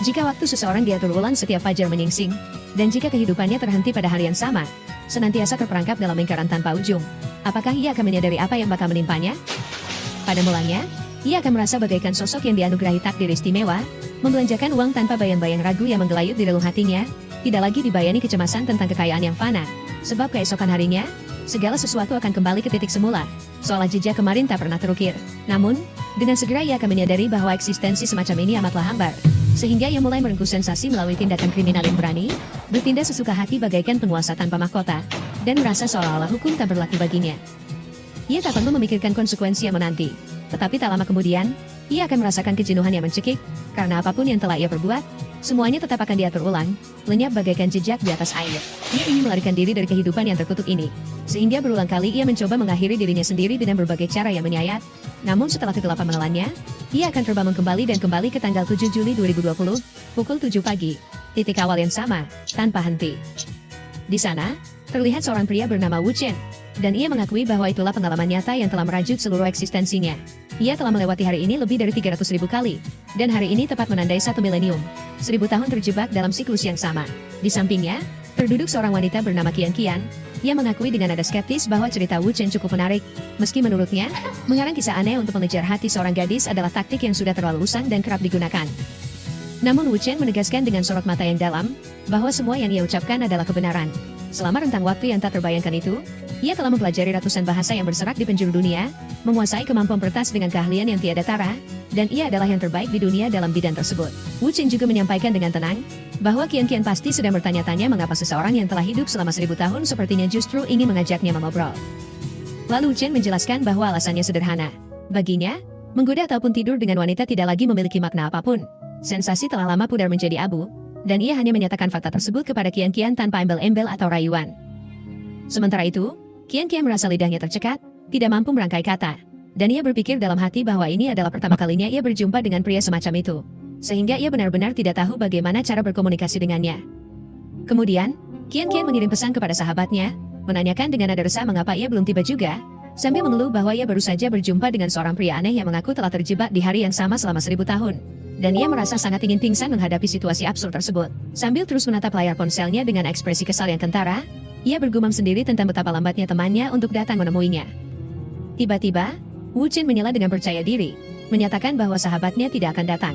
Jika waktu seseorang diatur ulang setiap fajar menyingsing, dan jika kehidupannya terhenti pada hari yang sama, senantiasa terperangkap dalam lingkaran tanpa ujung, apakah ia akan menyadari apa yang bakal menimpanya? Pada mulanya, ia akan merasa bagaikan sosok yang dianugerahi takdir istimewa, membelanjakan uang tanpa bayang-bayang ragu yang menggelayut di relung hatinya, tidak lagi dibayani kecemasan tentang kekayaan yang fana, sebab keesokan harinya, segala sesuatu akan kembali ke titik semula, seolah jejak kemarin tak pernah terukir. Namun, dengan segera ia akan menyadari bahwa eksistensi semacam ini amatlah hambar, sehingga ia mulai merengkuh sensasi melalui tindakan kriminal yang berani, bertindak sesuka hati bagaikan penguasa tanpa mahkota, dan merasa seolah-olah hukum tak berlaku baginya. Ia tak perlu memikirkan konsekuensi yang menanti, tetapi tak lama kemudian, ia akan merasakan kejenuhan yang mencekik, karena apapun yang telah ia perbuat, semuanya tetap akan diatur ulang, lenyap bagaikan jejak di atas air. Ia ingin melarikan diri dari kehidupan yang terkutuk ini, sehingga berulang kali ia mencoba mengakhiri dirinya sendiri dengan berbagai cara yang menyayat. Namun setelah kegelapan menelannya, ia akan terbangun kembali dan kembali ke tanggal 7 Juli 2020, pukul 7 pagi, titik awal yang sama, tanpa henti. Di sana, terlihat seorang pria bernama Wu Chen, dan ia mengakui bahwa itulah pengalaman nyata yang telah merajut seluruh eksistensinya. Ia telah melewati hari ini lebih dari 300.000 kali, dan hari ini tepat menandai 1 milenium, 1000 tahun terjebak dalam siklus yang sama. Di sampingnya, terduduk seorang wanita bernama Qian Qian. Ia mengakui dengan nada skeptis bahwa cerita Wu Chen cukup menarik, meski menurutnya, mengarang kisah aneh untuk mengejar hati seorang gadis adalah taktik yang sudah terlalu usang dan kerap digunakan. Namun Wu Chen menegaskan dengan sorot mata yang dalam, bahwa semua yang ia ucapkan adalah kebenaran. Selama rentang waktu yang tak terbayangkan itu, ia telah mempelajari ratusan bahasa yang berserak di penjuru dunia, menguasai kemampuan pertas dengan keahlian yang tiada tara, dan ia adalah yang terbaik di dunia dalam bidang tersebut. Wu Chen juga menyampaikan dengan tenang, bahwa Qian Qian pasti sedang bertanya-tanya mengapa seseorang yang telah hidup selama 1000 tahun sepertinya justru ingin mengajaknya mengobrol. Lalu Wu Chen menjelaskan bahwa alasannya sederhana. Baginya, menggoda ataupun tidur dengan wanita tidak lagi memiliki makna apapun. Sensasi telah lama pudar menjadi abu, dan ia hanya menyatakan fakta tersebut kepada Qian Qian tanpa embel-embel atau rayuan. Sementara itu, Qian Qian merasa lidahnya tercekat, tidak mampu merangkai kata, dan ia berpikir dalam hati bahwa ini adalah pertama kalinya ia berjumpa dengan pria semacam itu, sehingga ia benar-benar tidak tahu bagaimana cara berkomunikasi dengannya. Kemudian, Qian Qian mengirim pesan kepada sahabatnya, menanyakan dengan nada resah mengapa ia belum tiba juga, sambil mengeluh bahwa ia baru saja berjumpa dengan seorang pria aneh yang mengaku telah terjebak di hari yang sama selama 1000 tahun. Dan ia merasa sangat ingin pingsan menghadapi situasi absurd tersebut. Sambil terus menatap layar ponselnya dengan ekspresi kesal yang kentara, ia bergumam sendiri tentang betapa lambatnya temannya untuk datang menemuinya. Tiba-tiba, Wu Chen menyela dengan percaya diri, menyatakan bahwa sahabatnya tidak akan datang.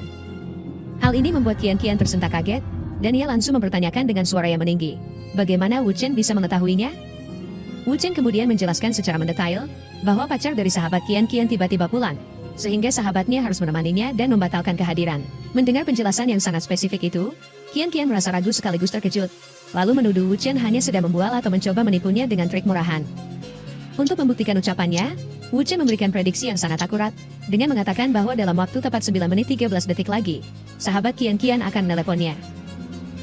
Hal ini membuat Qian Qian tersentak kaget, dan ia langsung mempertanyakan dengan suara yang meninggi, bagaimana Wu Chen bisa mengetahuinya? Wu Chen kemudian menjelaskan secara mendetail, bahwa pacar dari sahabat Qian Qian tiba-tiba pulang, sehingga sahabatnya harus menemaninya dan membatalkan kehadiran. Mendengar penjelasan yang sangat spesifik itu, Qian Qian merasa ragu sekaligus terkejut, lalu menuduh Wu Chen hanya sedang membual atau mencoba menipunya dengan trik murahan. Untuk membuktikan ucapannya, Wu Chen memberikan prediksi yang sangat akurat, dengan mengatakan bahwa dalam waktu tepat 9 menit 13 detik lagi, sahabat Qian Qian akan meneleponnya.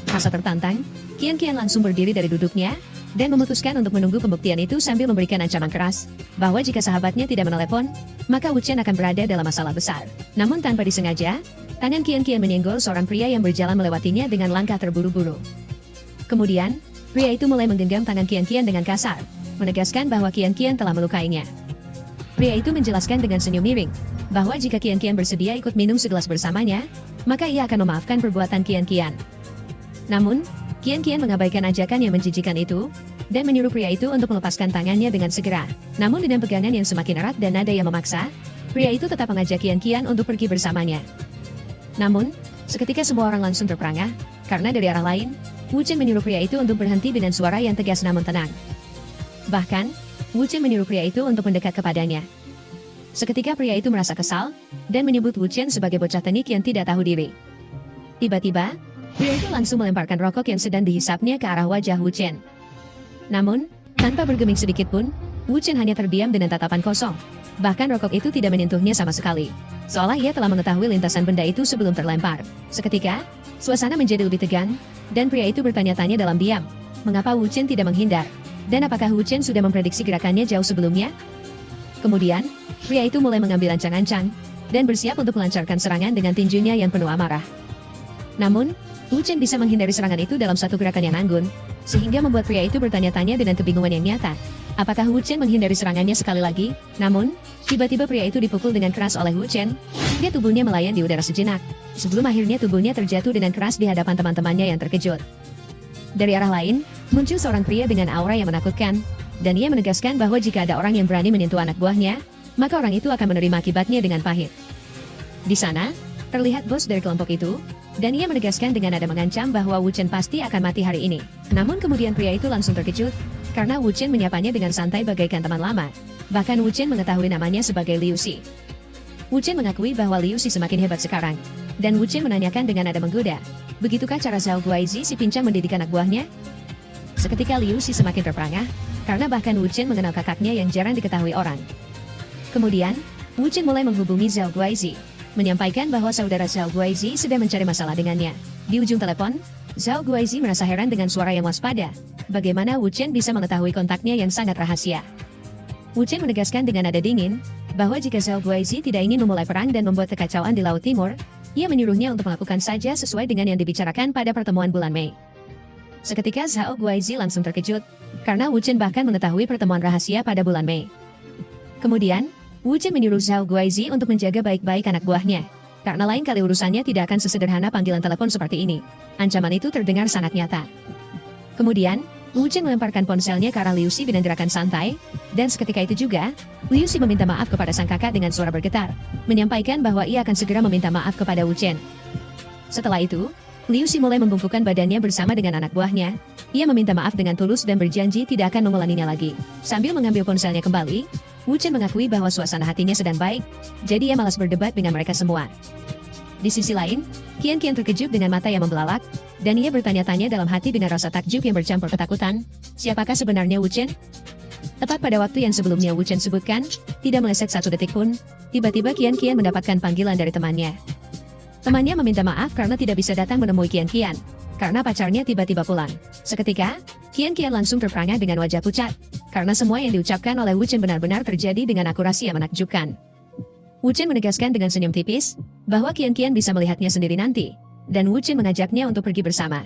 Rasa tertantang, Qian Qian langsung berdiri dari duduknya, dan memutuskan untuk menunggu pembuktian itu sambil memberikan ancaman keras, bahwa jika sahabatnya tidak menelepon, maka Wu Chen akan berada dalam masalah besar. Namun tanpa disengaja, tangan Qian Qian menyenggol seorang pria yang berjalan melewatinya dengan langkah terburu-buru. Kemudian, pria itu mulai menggenggam tangan Qian Qian dengan kasar, menegaskan bahwa Qian Qian telah melukainya. Pria itu menjelaskan dengan senyum miring, bahwa jika Qian Qian bersedia ikut minum segelas bersamanya, maka ia akan memaafkan perbuatan Qian Qian. Namun, Qian Qian mengabaikan ajakan yang menjijikan itu, dan menyuruh pria itu untuk melepaskan tangannya dengan segera. Namun dengan pegangan yang semakin erat dan nada yang memaksa, pria itu tetap mengajak Qian Qian untuk pergi bersamanya. Namun, seketika semua orang langsung terperangah, karena dari arah lain, Wu Chen menyuruh pria itu untuk berhenti dengan suara yang tegas namun tenang. Bahkan, Wu Chen menyuruh pria itu untuk mendekat kepadanya. Seketika pria itu merasa kesal, dan menyebut Wu Chen sebagai bocah tenik yang tidak tahu diri. Tiba-tiba, pria itu langsung melemparkan rokok yang sedang dihisapnya ke arah wajah Wu Chen. Namun, tanpa bergeming sedikit pun, Wu Chen hanya terdiam dengan tatapan kosong. Bahkan rokok itu tidak menyentuhnya sama sekali. Seolah ia telah mengetahui lintasan benda itu sebelum terlempar. Seketika, suasana menjadi lebih tegang, dan pria itu bertanya-tanya dalam diam, mengapa Wu Chen tidak menghindar, dan apakah Wu Chen sudah memprediksi gerakannya jauh sebelumnya? Kemudian, pria itu mulai mengambil ancang-ancang, dan bersiap untuk melancarkan serangan dengan tinjunya yang penuh amarah. Namun, Wu Chen bisa menghindari serangan itu dalam satu gerakan yang anggun, sehingga membuat pria itu bertanya-tanya dengan kebingungan yang nyata. Apakah Wu Chen menghindari serangannya sekali lagi? Namun, tiba-tiba pria itu dipukul dengan keras oleh Wu Chen, hingga tubuhnya melayang di udara sejenak, sebelum akhirnya tubuhnya terjatuh dengan keras di hadapan teman-temannya yang terkejut. Dari arah lain, muncul seorang pria dengan aura yang menakutkan, dan ia menegaskan bahwa jika ada orang yang berani menyentuh anak buahnya, maka orang itu akan menerima akibatnya dengan pahit. Di sana, terlihat bos dari kelompok itu, dan ia menegaskan dengan nada mengancam bahwa Wu Chen pasti akan mati hari ini. Namun kemudian pria itu langsung terkejut, karena Wu Chen menyapanya dengan santai bagaikan teman lama. Bahkan Wu Chen mengetahui namanya sebagai Liu Xi. Wu Chen mengakui bahwa Liu Xi semakin hebat sekarang, dan Wu Chen menanyakan dengan nada menggoda, begitukah cara Zhao Guaizi si pincang mendidik anak buahnya? Seketika Liu Xi semakin terperangah, karena bahkan Wu Chen mengenal kakaknya yang jarang diketahui orang. Kemudian, Wu Chen mulai menghubungi Zhao Guaizi, menyampaikan bahwa saudara Zhao Guaizi sedang mencari masalah dengannya. Di ujung telepon, Zhao Guaizi merasa heran dengan suara yang waspada. Bagaimana Wu Chen bisa mengetahui kontaknya yang sangat rahasia? Wu Chen menegaskan dengan nada dingin, bahwa jika Zhao Guaizi tidak ingin memulai perang dan membuat kekacauan di Laut Timur, ia menyuruhnya untuk melakukan saja sesuai dengan yang dibicarakan pada pertemuan bulan Mei. Seketika Zhao Guaizi langsung terkejut, karena Wu Chen bahkan mengetahui pertemuan rahasia pada bulan Mei. Kemudian, Wu Chen menyuruh Zhao Guaizi untuk menjaga baik-baik anak buahnya, karena lain kali urusannya tidak akan sesederhana panggilan telepon seperti ini. Ancaman itu terdengar sangat nyata. Kemudian, Wu Chen melemparkan ponselnya ke arah Liu Xi dengan gerakan santai, dan seketika itu juga, Liu Xi meminta maaf kepada sang kakak dengan suara bergetar, menyampaikan bahwa ia akan segera meminta maaf kepada Wu Chen. Setelah itu, Liu Xi mulai membungkukkan badannya bersama dengan anak buahnya. Ia meminta maaf dengan tulus dan berjanji tidak akan mengulanginya lagi. Sambil mengambil ponselnya kembali, Wu Chen mengakui bahwa suasana hatinya sedang baik, jadi ia malas berdebat dengan mereka semua. Di sisi lain, Qian Qian terkejut dengan mata yang membelalak, dan ia bertanya-tanya dalam hati dengan rasa takjub yang bercampur ketakutan, siapakah sebenarnya Wu Chen? Tepat pada waktu yang sebelumnya Wu Chen sebutkan, tidak meleset satu detik pun, tiba-tiba Qian Qian mendapatkan panggilan dari temannya. Temannya meminta maaf karena tidak bisa datang menemui Qian Qian, karena pacarnya tiba-tiba pulang. Seketika, Qian Qian langsung terperangah dengan wajah pucat, karena semua yang diucapkan oleh Wu Chen benar-benar terjadi dengan akurasi yang menakjubkan. Wu Chen menegaskan dengan senyum tipis, bahwa Qian Qian bisa melihatnya sendiri nanti, dan Wu Chen mengajaknya untuk pergi bersama.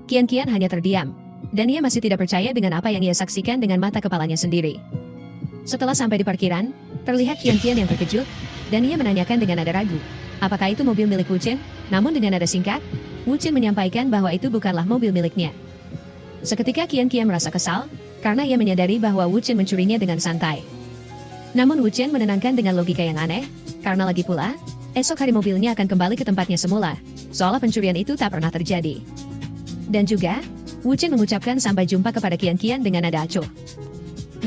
Qian Qian hanya terdiam, dan ia masih tidak percaya dengan apa yang ia saksikan dengan mata kepalanya sendiri. Setelah sampai di parkiran, terlihat Qian Qian yang terkejut, dan ia menanyakan dengan nada ragu, apakah itu mobil milik Wu Chen? Namun dengan nada singkat, Wu Chen menyampaikan bahwa itu bukanlah mobil miliknya. Seketika Qian Qian merasa kesal, karena ia menyadari bahwa Wu Chen mencurinya dengan santai. Namun Wu Chen menenangkan dengan logika yang aneh, karena lagi pula, esok hari mobilnya akan kembali ke tempatnya semula, seolah pencurian itu tak pernah terjadi. Dan juga, Wu Chen mengucapkan sampai jumpa kepada Qian Qian dengan nada acuh.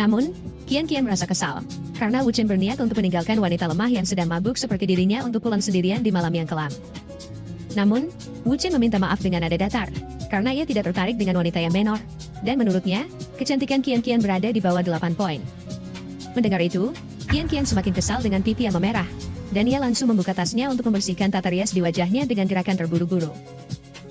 Namun, Qian Qian merasa kesal, karena Wu Chen berniat untuk meninggalkan wanita lemah yang sedang mabuk seperti dirinya untuk pulang sendirian di malam yang kelam. Namun, Wu Chen meminta maaf dengan nada datar, karena ia tidak tertarik dengan wanita yang menor, dan menurutnya, kecantikan Qian Qian berada di bawah 8 poin. Mendengar itu, Qian Qian semakin kesal dengan pipi yang memerah, dan ia langsung membuka tasnya untuk membersihkan tata rias di wajahnya dengan gerakan terburu-buru.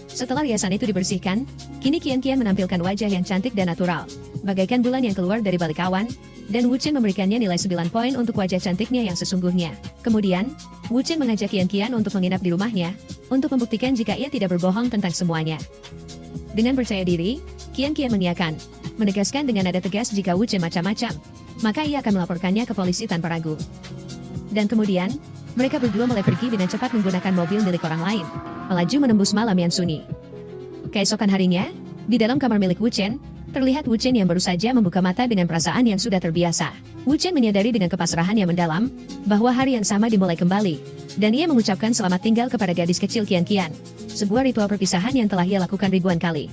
Setelah riasan itu dibersihkan, kini Qian Qian menampilkan wajah yang cantik dan natural, bagaikan bulan yang keluar dari balik awan, dan Wu Chen memberikannya nilai 9 poin untuk wajah cantiknya yang sesungguhnya. Kemudian, Wu Chen mengajak Qian Qian untuk menginap di rumahnya, untuk membuktikan jika ia tidak berbohong tentang semuanya. Dengan percaya diri, Qian Qian mengiyakan, menegaskan dengan nada tegas jika Wu Chen macam-macam, maka ia akan melaporkannya ke polisi tanpa ragu. Dan kemudian, mereka berdua mulai pergi dengan cepat menggunakan mobil milik orang lain, melaju menembus malam yang sunyi. Keesokan harinya, di dalam kamar milik Wu Chen, terlihat Wu Chen yang baru saja membuka mata dengan perasaan yang sudah terbiasa. Wu Chen menyadari dengan kepasrahan yang mendalam, bahwa hari yang sama dimulai kembali, dan ia mengucapkan selamat tinggal kepada gadis kecil Qian Qian, sebuah ritual perpisahan yang telah ia lakukan ribuan kali.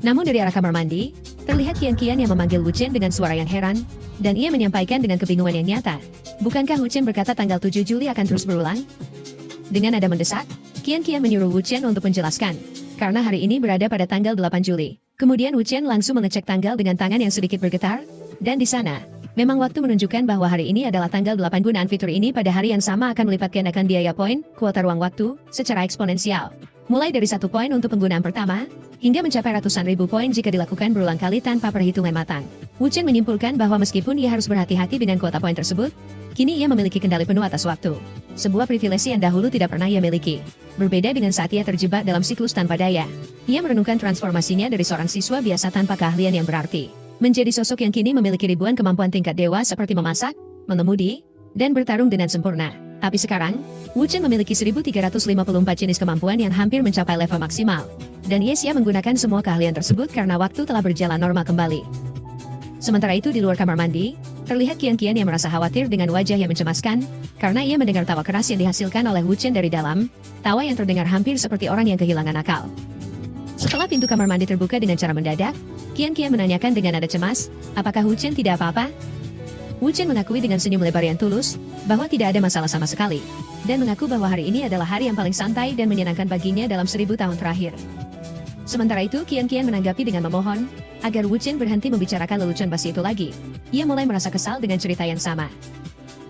Namun dari arah kamar mandi, terlihat Qian Qian yang memanggil Wu Chen dengan suara yang heran, dan ia menyampaikan dengan kebingungan yang nyata. Bukankah Wu Chen berkata tanggal 7 Juli akan terus berulang? Dengan nada mendesak, Qian Qian menyuruh Wu Chen untuk menjelaskan, karena hari ini berada pada tanggal 8 Juli. Kemudian Wu Chen langsung mengecek tanggal dengan tangan yang sedikit bergetar, dan di sana, memang waktu menunjukkan bahwa hari ini adalah tanggal 8. Gunaan fitur ini pada hari yang sama akan melipat gandakan biaya poin, kuota ruang waktu, secara eksponensial. Mulai dari 1 poin untuk penggunaan pertama, hingga mencapai ratusan ribu poin jika dilakukan berulang kali tanpa perhitungan matang. Wu Chen menyimpulkan bahwa meskipun ia harus berhati-hati dengan kuota poin tersebut, kini ia memiliki kendali penuh atas waktu. Sebuah privilesi yang dahulu tidak pernah ia miliki. Berbeda dengan saat ia terjebak dalam siklus tanpa daya. Ia merenungkan transformasinya dari seorang siswa biasa tanpa keahlian yang berarti. menjadi sosok yang kini memiliki ribuan kemampuan tingkat dewa seperti memasak, mengemudi, dan bertarung dengan sempurna. Tapi sekarang, Wu Chen memiliki 1354 jenis kemampuan yang hampir mencapai level maksimal. Dan ia siap menggunakan semua keahlian tersebut karena waktu telah berjalan normal kembali. Sementara itu di luar kamar mandi, terlihat Qian yang merasa khawatir dengan wajah yang mencemaskan, karena ia mendengar tawa keras yang dihasilkan oleh Wu Chen dari dalam, tawa yang terdengar hampir seperti orang yang kehilangan akal. Setelah pintu kamar mandi terbuka dengan cara mendadak, Qian menanyakan dengan nada cemas, apakah Wu Chen tidak apa-apa? Wu Chen mengakui dengan senyum lebar yang tulus, bahwa tidak ada masalah sama sekali, dan mengaku bahwa hari ini adalah hari yang paling santai dan menyenangkan baginya dalam 1000 tahun terakhir. Sementara itu Qian menanggapi dengan memohon, agar Wu Chen berhenti membicarakan lelucon basi itu lagi. Ia mulai merasa kesal dengan cerita yang sama.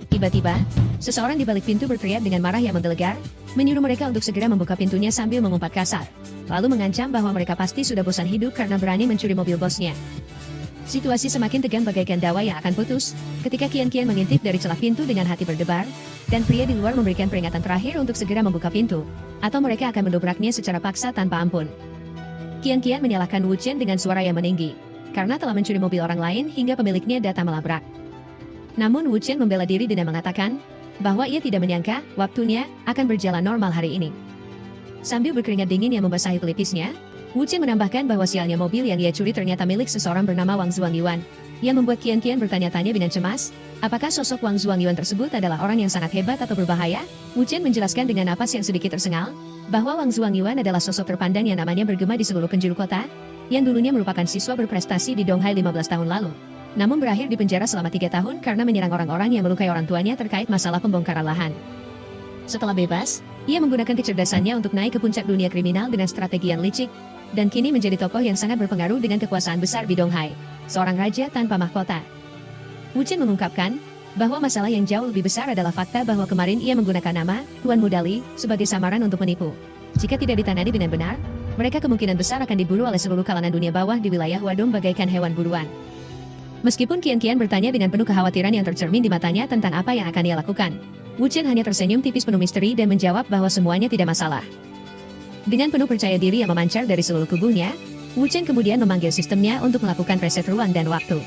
Tiba-tiba, seseorang di balik pintu berteriak dengan marah yang menggelegar, menyuruh mereka untuk segera membuka pintunya sambil mengumpat kasar, lalu mengancam bahwa mereka pasti sudah bosan hidup karena berani mencuri mobil bosnya. Situasi semakin tegang bagaikan dawa yang akan putus, ketika Qian mengintip dari celah pintu dengan hati berdebar, dan pria di luar memberikan peringatan terakhir untuk segera membuka pintu, atau mereka akan mendobraknya secara paksa tanpa ampun. Qian menyalahkan Wu Chen dengan suara yang meninggi, karena telah mencuri mobil orang lain hingga pemiliknya datang melabrak. Namun Wu Chen membela diri dengan mengatakan, bahwa ia tidak menyangka, waktunya akan berjalan normal hari ini. Sambil berkeringat dingin yang membasahi pelipisnya, Wu Chen menambahkan bahwa sialnya mobil yang ia curi ternyata milik seseorang bernama Wang Zuangyuan, yang membuat Qian bertanya-tanya dengan cemas, apakah sosok Wang Zuangyuan tersebut adalah orang yang sangat hebat atau berbahaya? Wu Chen menjelaskan dengan napas yang sedikit tersengal, bahwa Wang Zuangyuan adalah sosok terpandang yang namanya bergema di seluruh penjuru kota, yang dulunya merupakan siswa berprestasi di Donghai 15 tahun lalu. Namun berakhir di penjara selama 3 tahun karena menyerang orang-orang yang melukai orang tuanya terkait masalah pembongkaran lahan. Setelah bebas, ia menggunakan kecerdasannya untuk naik ke puncak dunia kriminal dengan strategi yang licik, dan kini menjadi tokoh yang sangat berpengaruh dengan kekuasaan besar di Donghai, seorang raja tanpa mahkota. Wu Chen mengungkapkan, bahwa masalah yang jauh lebih besar adalah fakta bahwa kemarin ia menggunakan nama, Tuan Mudali, sebagai samaran untuk menipu. Jika tidak ditangani dengan benar, mereka kemungkinan besar akan diburu oleh seluruh kalangan dunia bawah di wilayah Wadong bagaikan hewan buruan. Meskipun Qian bertanya dengan penuh kekhawatiran yang tercermin di matanya tentang apa yang akan ia lakukan, Wu Chen hanya tersenyum tipis penuh misteri dan menjawab bahwa semuanya tidak masalah. Dengan penuh percaya diri yang memancar dari seluruh tubuhnya, Wu Chen kemudian memanggil sistemnya untuk melakukan reset ruang dan waktu.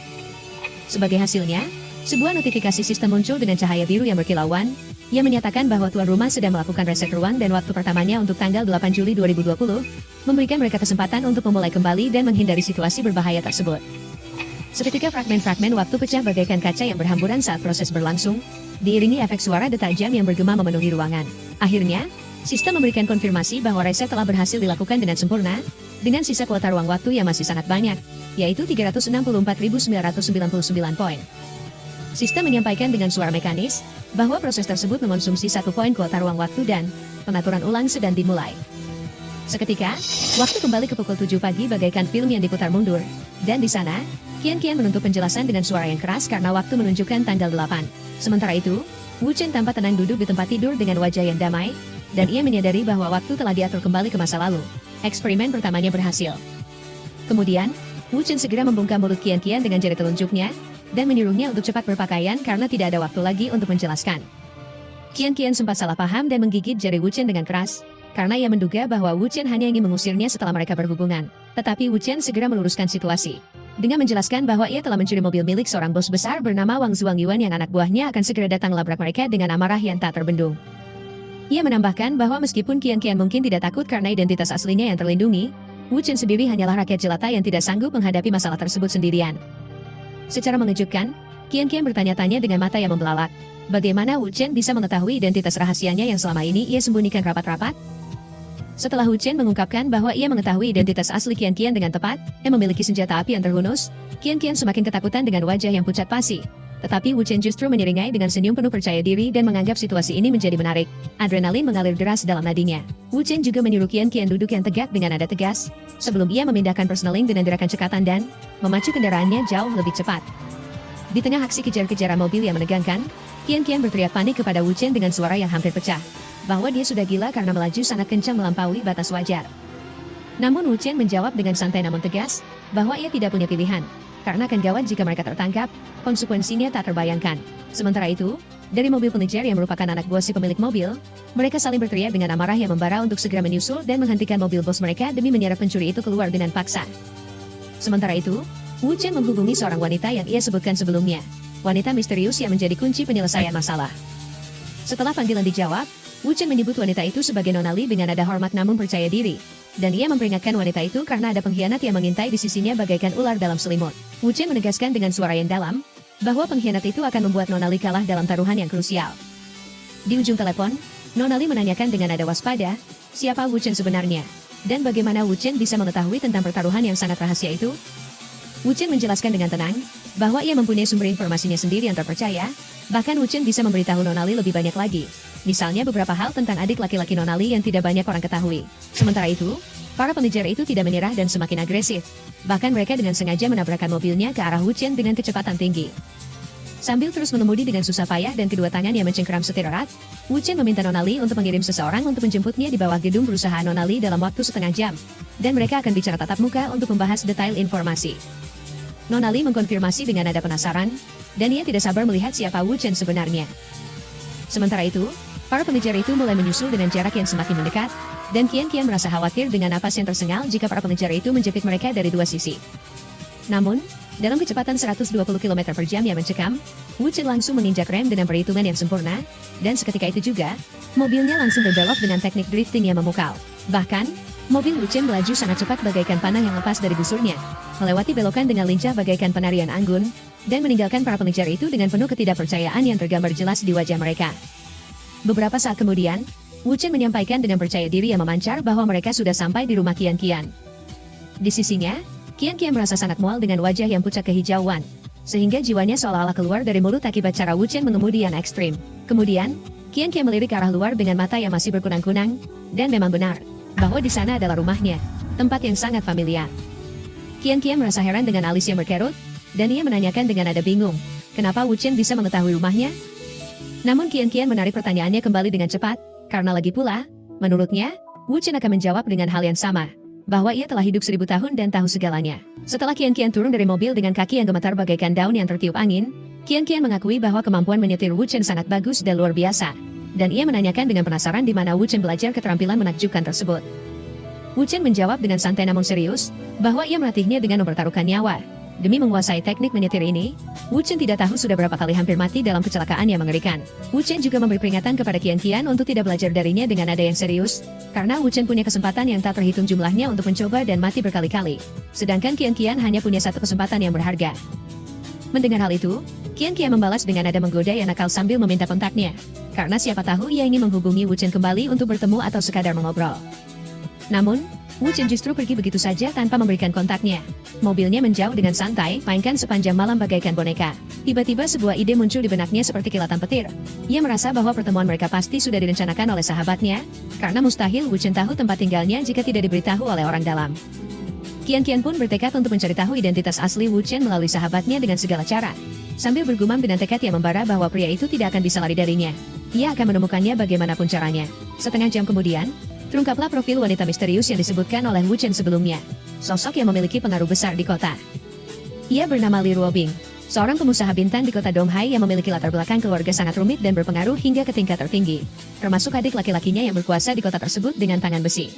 Sebagai hasilnya, sebuah notifikasi sistem muncul dengan cahaya biru yang berkilauan, yang menyatakan bahwa tuan rumah sedang melakukan reset ruang dan waktu pertamanya untuk tanggal 8 Juli 2020, memberikan mereka kesempatan untuk memulai kembali dan menghindari situasi berbahaya tersebut. Seketika fragmen-fragmen waktu pecah bagaikan kaca yang berhamburan saat proses berlangsung, diiringi efek suara detak jam yang bergema memenuhi ruangan. Akhirnya, sistem memberikan konfirmasi bahwa reset telah berhasil dilakukan dengan sempurna, dengan sisa kuota ruang waktu yang masih sangat banyak, yaitu 364.999 poin. Sistem menyampaikan dengan suara mekanis, bahwa proses tersebut mengonsumsi 1 poin kuota ruang waktu dan pengaturan ulang sedang dimulai. Seketika, waktu kembali ke pukul 7 pagi bagaikan film yang diputar mundur, dan di sana, Qian menutup penjelasan dengan suara yang keras karena waktu menunjukkan tanggal 8. Sementara itu, Wu Chen tampak tenang duduk di tempat tidur dengan wajah yang damai, dan ia menyadari bahwa waktu telah diatur kembali ke masa lalu. Eksperimen pertamanya berhasil. Kemudian, Wu Chen segera membungkam mulut Qian dengan jari telunjuknya, dan menyuruhnya untuk cepat berpakaian karena tidak ada waktu lagi untuk menjelaskan. Qian sempat salah paham dan menggigit jari Wu Chen dengan keras, karena ia menduga bahwa Wu Chen hanya ingin mengusirnya setelah mereka berhubungan. Tetapi Wu Chen segera meluruskan situasi, dengan menjelaskan bahwa ia telah mencuri mobil milik seorang bos besar bernama Wang Zuangyuan yang anak buahnya akan segera datang labrak mereka dengan amarah yang tak terbendung. Ia menambahkan bahwa meskipun Qian mungkin tidak takut karena identitas aslinya yang terlindungi, Wu Chen sendiri hanyalah rakyat jelata yang tidak sanggup menghadapi masalah tersebut sendirian. Secara mengejutkan, Qian bertanya-tanya dengan mata yang membelalak. Bagaimana Wu Chen bisa mengetahui identitas rahasianya yang selama ini ia sembunyikan rapat-rapat? Setelah Wu Chen mengungkapkan bahwa ia mengetahui identitas asli Qian dengan tepat, yang memiliki senjata api yang terhunus, Qian semakin ketakutan dengan wajah yang pucat pasi. Tetapi Wu Chen justru menyeringai dengan senyum penuh percaya diri dan menganggap situasi ini menjadi menarik. Adrenalin mengalir deras dalam nadinya. Wu Chen juga menyuruh Qian duduk yang tegak dengan nada tegas, sebelum ia memindahkan personeling dengan gerakan cekatan dan memacu kendaraannya jauh lebih cepat. Di tengah aksi kejar-kejaran mobil yang menegangkan, Qian berteriak panik kepada Wu Chen dengan suara yang hampir pecah, bahwa dia sudah gila karena melaju sangat kencang melampaui batas wajar. Namun Wu Chen menjawab dengan santai namun tegas, bahwa ia tidak punya pilihan, karena akan gawat jika mereka tertangkap, konsekuensinya tak terbayangkan. Sementara itu, dari mobil pengejar yang merupakan anak buah si pemilik mobil, mereka saling berteriak dengan amarah yang membara untuk segera menyusul dan menghentikan mobil bos mereka demi menyeret pencuri itu keluar dengan paksa. Sementara itu, Wu Chen menghubungi seorang wanita yang ia sebutkan sebelumnya. Wanita misterius yang menjadi kunci penyelesaian masalah. Setelah panggilan dijawab, Wu Chen menyebut wanita itu sebagai Nona Li dengan nada hormat namun percaya diri. Dan ia memperingatkan wanita itu karena ada pengkhianat yang mengintai di sisinya bagaikan ular dalam selimut. Wu Chen menegaskan dengan suara yang dalam, bahwa pengkhianat itu akan membuat Nona Li kalah dalam taruhan yang krusial. Di ujung telepon, Nona Li menanyakan dengan nada waspada, siapa Wu Chen sebenarnya, dan bagaimana Wu Chen bisa mengetahui tentang pertaruhan yang sangat rahasia itu. Wu Chen menjelaskan dengan tenang, bahwa ia mempunyai sumber informasinya sendiri yang terpercaya, bahkan Wu Chen bisa memberitahu Nona Li lebih banyak lagi. Misalnya beberapa hal tentang adik laki-laki Nona Li yang tidak banyak orang ketahui. Sementara itu, para pengejar itu tidak menyerah dan semakin agresif. Bahkan mereka dengan sengaja menabrakkan mobilnya ke arah Wu Chen dengan kecepatan tinggi. Sambil terus mengemudi dengan susah payah dan kedua tangannya mencengkeram setir erat, Wu Chen meminta Nona Li untuk mengirim seseorang untuk menjemputnya di bawah gedung perusahaan Nona Li dalam waktu setengah jam. Dan mereka akan bicara tatap muka untuk membahas detail informasi. Nona Li mengkonfirmasi dengan nada penasaran, dan ia tidak sabar melihat siapa Wu Chen sebenarnya. Sementara itu, para pengejar itu mulai menyusul dengan jarak yang semakin mendekat, dan kian-kian merasa khawatir dengan napas yang tersengal jika para pengejar itu menjepit mereka dari dua sisi. Namun, dalam kecepatan 120 km per jam yang mencekam, Wu Chen langsung menginjak rem dengan perhitungan yang sempurna, dan seketika itu juga, mobilnya langsung berbelok dengan teknik drifting yang memukau. Bahkan, mobil Wu Chen melaju sangat cepat bagaikan panah yang lepas dari busurnya, melewati belokan dengan lincah bagaikan penarian anggun, dan meninggalkan para pengejar itu dengan penuh ketidakpercayaan yang tergambar jelas di wajah mereka. Beberapa saat kemudian, Wu Chen menyampaikan dengan percaya diri yang memancar bahwa mereka sudah sampai di rumah Qian Qian. Di sisinya, Qian Qian merasa sangat mual dengan wajah yang pucat kehijauan, sehingga jiwanya seolah-olah keluar dari mulut akibat cara Wu Chen mengemudi yang ekstrim. Kemudian, Qian Qian melirik ke arah luar dengan mata yang masih berkunang-kunang, dan memang benar, bahwa di sana adalah rumahnya, tempat yang sangat familiar. Qian Qian merasa heran dengan alis yang berkerut, dan ia menanyakan dengan nada bingung, kenapa Wu Chen bisa mengetahui rumahnya? Namun Qian Qian menarik pertanyaannya kembali dengan cepat, karena lagi pula, menurutnya, Wu Chen akan menjawab dengan hal yang sama, bahwa ia telah hidup 1000 tahun dan tahu segalanya. Setelah Qian Qian turun dari mobil dengan kaki yang gemetar bagaikan daun yang tertiup angin, Qian Qian mengakui bahwa kemampuan menyetir Wu Chen sangat bagus dan luar biasa, dan ia menanyakan dengan penasaran di mana Wu Chen belajar keterampilan menakjubkan tersebut. Wu Chen menjawab dengan santai namun serius, bahwa ia melatihnya dengan mempertaruhkan nyawa. Demi menguasai teknik menyetir ini, Wu Chen tidak tahu sudah berapa kali hampir mati dalam kecelakaan yang mengerikan. Wu Chen juga memberi peringatan kepada Qian Qian untuk tidak belajar darinya dengan nada yang serius, karena Wu Chen punya kesempatan yang tak terhitung jumlahnya untuk mencoba dan mati berkali-kali. Sedangkan Qian Qian hanya punya satu kesempatan yang berharga. Mendengar hal itu, Qian Qian membalas dengan nada menggoda yang nakal sambil meminta kontaknya, karena siapa tahu ia ingin menghubungi Wu Chen kembali untuk bertemu atau sekadar mengobrol. Namun, Wu Chen justru pergi begitu saja tanpa memberikan kontaknya. Mobilnya menjauh dengan santai, mainkan sepanjang malam bagaikan boneka. Tiba-tiba sebuah ide muncul di benaknya seperti kilatan petir. Ia merasa bahwa pertemuan mereka pasti sudah direncanakan oleh sahabatnya, karena mustahil Wu Chen tahu tempat tinggalnya jika tidak diberitahu oleh orang dalam. Qian Qian pun bertekad untuk mencari tahu identitas asli Wu Chen melalui sahabatnya dengan segala cara. Sambil bergumam dengan tekad yang membara bahwa pria itu tidak akan bisa lari darinya. Ia akan menemukannya bagaimanapun caranya. Setengah jam kemudian, terungkaplah profil wanita misterius yang disebutkan oleh Wu Chen sebelumnya. Sosok yang memiliki pengaruh besar di kota. Ia bernama Li Ruobing, seorang pengusaha bintang di kota Donghai yang memiliki latar belakang keluarga sangat rumit dan berpengaruh hingga ke tingkat tertinggi, termasuk adik laki-lakinya yang berkuasa di kota tersebut dengan tangan besi.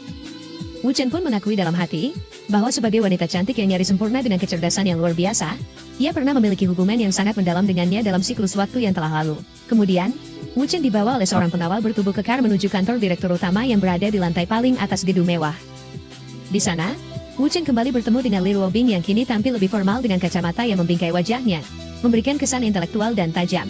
Wu Chen pun mengakui dalam hati, bahwa sebagai wanita cantik yang nyaris sempurna dengan kecerdasan yang luar biasa, ia pernah memiliki hubungan yang sangat mendalam dengannya dalam siklus waktu yang telah lalu. Kemudian, Wu Chen dibawa oleh seorang pengawal bertubuh kekar menuju kantor direktur utama yang berada di lantai paling atas gedung mewah. Di sana, Wu Chen kembali bertemu dengan Li Ruobing yang kini tampil lebih formal dengan kacamata yang membingkai wajahnya, memberikan kesan intelektual dan tajam.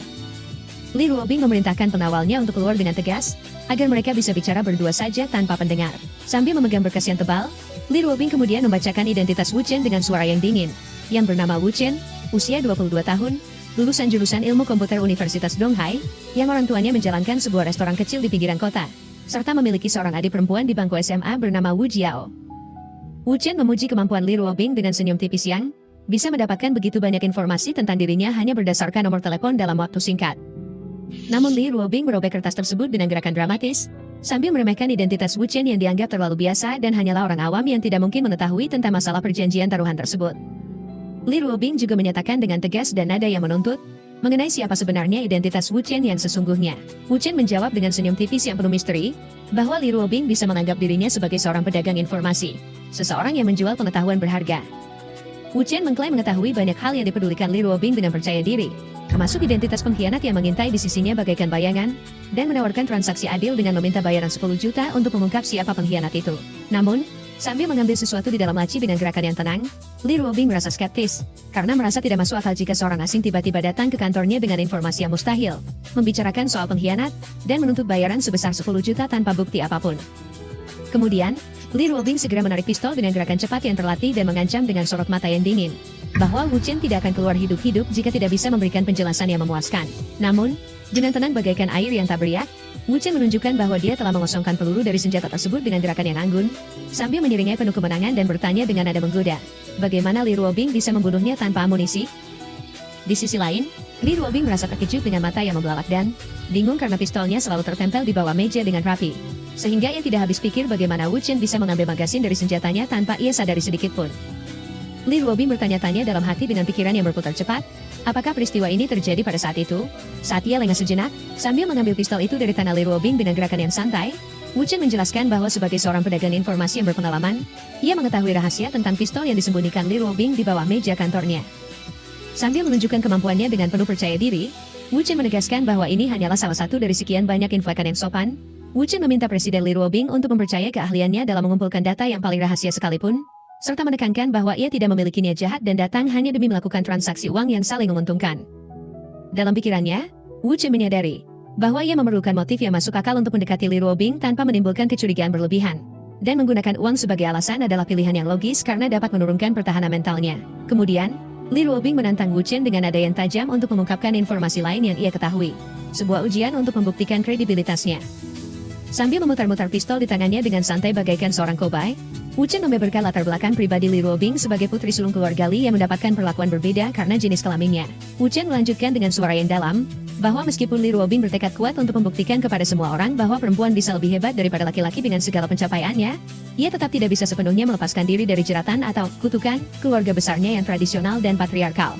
Li Ruobing memerintahkan pengawalnya untuk keluar dengan tegas, agar mereka bisa bicara berdua saja tanpa pendengar. Sambil memegang berkas yang tebal, Li Ruobing kemudian membacakan identitas Wu Chen dengan suara yang dingin, yang bernama Wu Chen, usia 22 tahun, lulusan jurusan ilmu komputer Universitas Donghai, yang orang tuanya menjalankan sebuah restoran kecil di pinggiran kota, serta memiliki seorang adik perempuan di bangku SMA bernama Wu Jiao. Wu Chen memuji kemampuan Li Ruobing dengan senyum tipis yang bisa mendapatkan begitu banyak informasi tentang dirinya hanya berdasarkan nomor telepon dalam waktu singkat. Namun Li Ruobing merobek kertas tersebut dengan gerakan dramatis, sambil meremehkan identitas Wu Chen yang dianggap terlalu biasa dan hanyalah orang awam yang tidak mungkin mengetahui tentang masalah perjanjian taruhan tersebut. Li Ruobing juga menyatakan dengan tegas dan nada yang menuntut, mengenai siapa sebenarnya identitas Wu Chen yang sesungguhnya. Wu Chen menjawab dengan senyum tipis yang penuh misteri, bahwa Li Ruobing bisa menganggap dirinya sebagai seorang pedagang informasi, seseorang yang menjual pengetahuan berharga. Wu Qian mengklaim mengetahui banyak hal yang dipedulikan Li Ruobing dengan percaya diri, termasuk identitas pengkhianat yang mengintai di sisinya bagaikan bayangan, dan menawarkan transaksi adil dengan meminta bayaran 10 juta untuk mengungkap siapa pengkhianat itu. Namun, sambil mengambil sesuatu di dalam laci dengan gerakan yang tenang, Li Ruobing merasa skeptis, karena merasa tidak masuk akal jika seorang asing tiba-tiba datang ke kantornya dengan informasi yang mustahil, membicarakan soal pengkhianat, dan menuntut bayaran sebesar 10 juta tanpa bukti apapun. Kemudian, Li Ruobing segera menarik pistol dengan gerakan cepat yang terlatih dan mengancam dengan sorot mata yang dingin, bahwa Wu Qian tidak akan keluar hidup-hidup jika tidak bisa memberikan penjelasan yang memuaskan. Namun, dengan tenang bagaikan air yang tak beriak, Wu Qian menunjukkan bahwa dia telah mengosongkan peluru dari senjata tersebut dengan gerakan yang anggun, sambil mengiringnya penuh kemenangan dan bertanya dengan nada menggoda, bagaimana Li Ruobing bisa membunuhnya tanpa amunisi? Di sisi lain, Li Ruobing merasa terkejut dengan mata yang membelalak dan bingung karena pistolnya selalu tertempel di bawah meja dengan rapi, sehingga ia tidak habis pikir bagaimana Wu Qian bisa mengambil magasin dari senjatanya tanpa ia sadari sedikit pun. Li Ruobing bertanya-tanya dalam hati dengan pikiran yang berputar cepat, apakah peristiwa ini terjadi pada saat itu? Saat ia lengah sejenak, sambil mengambil pistol itu dari tangan Li Ruobing dengan gerakan yang santai, Wu Qian menjelaskan bahwa sebagai seorang pedagang informasi yang berpengalaman, ia mengetahui rahasia tentang pistol yang disembunyikan Li Ruobing di bawah meja kantornya. Sambil menunjukkan kemampuannya dengan penuh percaya diri, Wu Qian menegaskan bahwa ini hanyalah salah satu dari sekian banyak infokan yang sopan. Wu Qian meminta Presiden Li Ruobing untuk mempercayai keahliannya dalam mengumpulkan data yang paling rahasia sekalipun, serta menekankan bahwa ia tidak memiliki niat jahat dan datang hanya demi melakukan transaksi uang yang saling menguntungkan. Dalam pikirannya, Wu Qian menyadari bahwa ia memerlukan motif yang masuk akal untuk mendekati Li Ruobing tanpa menimbulkan kecurigaan berlebihan, dan menggunakan uang sebagai alasan adalah pilihan yang logis karena dapat menurunkan pertahanan mentalnya. Kemudian, Li Ruobing menantang Wu Qian dengan nada yang tajam untuk mengungkapkan informasi lain yang ia ketahui, sebuah ujian untuk membuktikan kredibilitasnya. Sambil memutar-mutar pistol di tangannya dengan santai bagaikan seorang kobay, Wu Qian membeberkan latar belakang pribadi Li Ruobing sebagai putri sulung keluarga Li yang mendapatkan perlakuan berbeda karena jenis kelaminnya. Wu Qian melanjutkan dengan suara yang dalam, bahwa meskipun Li Ruobing bertekad kuat untuk membuktikan kepada semua orang bahwa perempuan bisa lebih hebat daripada laki-laki dengan segala pencapaiannya, ia tetap tidak bisa sepenuhnya melepaskan diri dari jeratan atau kutukan keluarga besarnya yang tradisional dan patriarkal.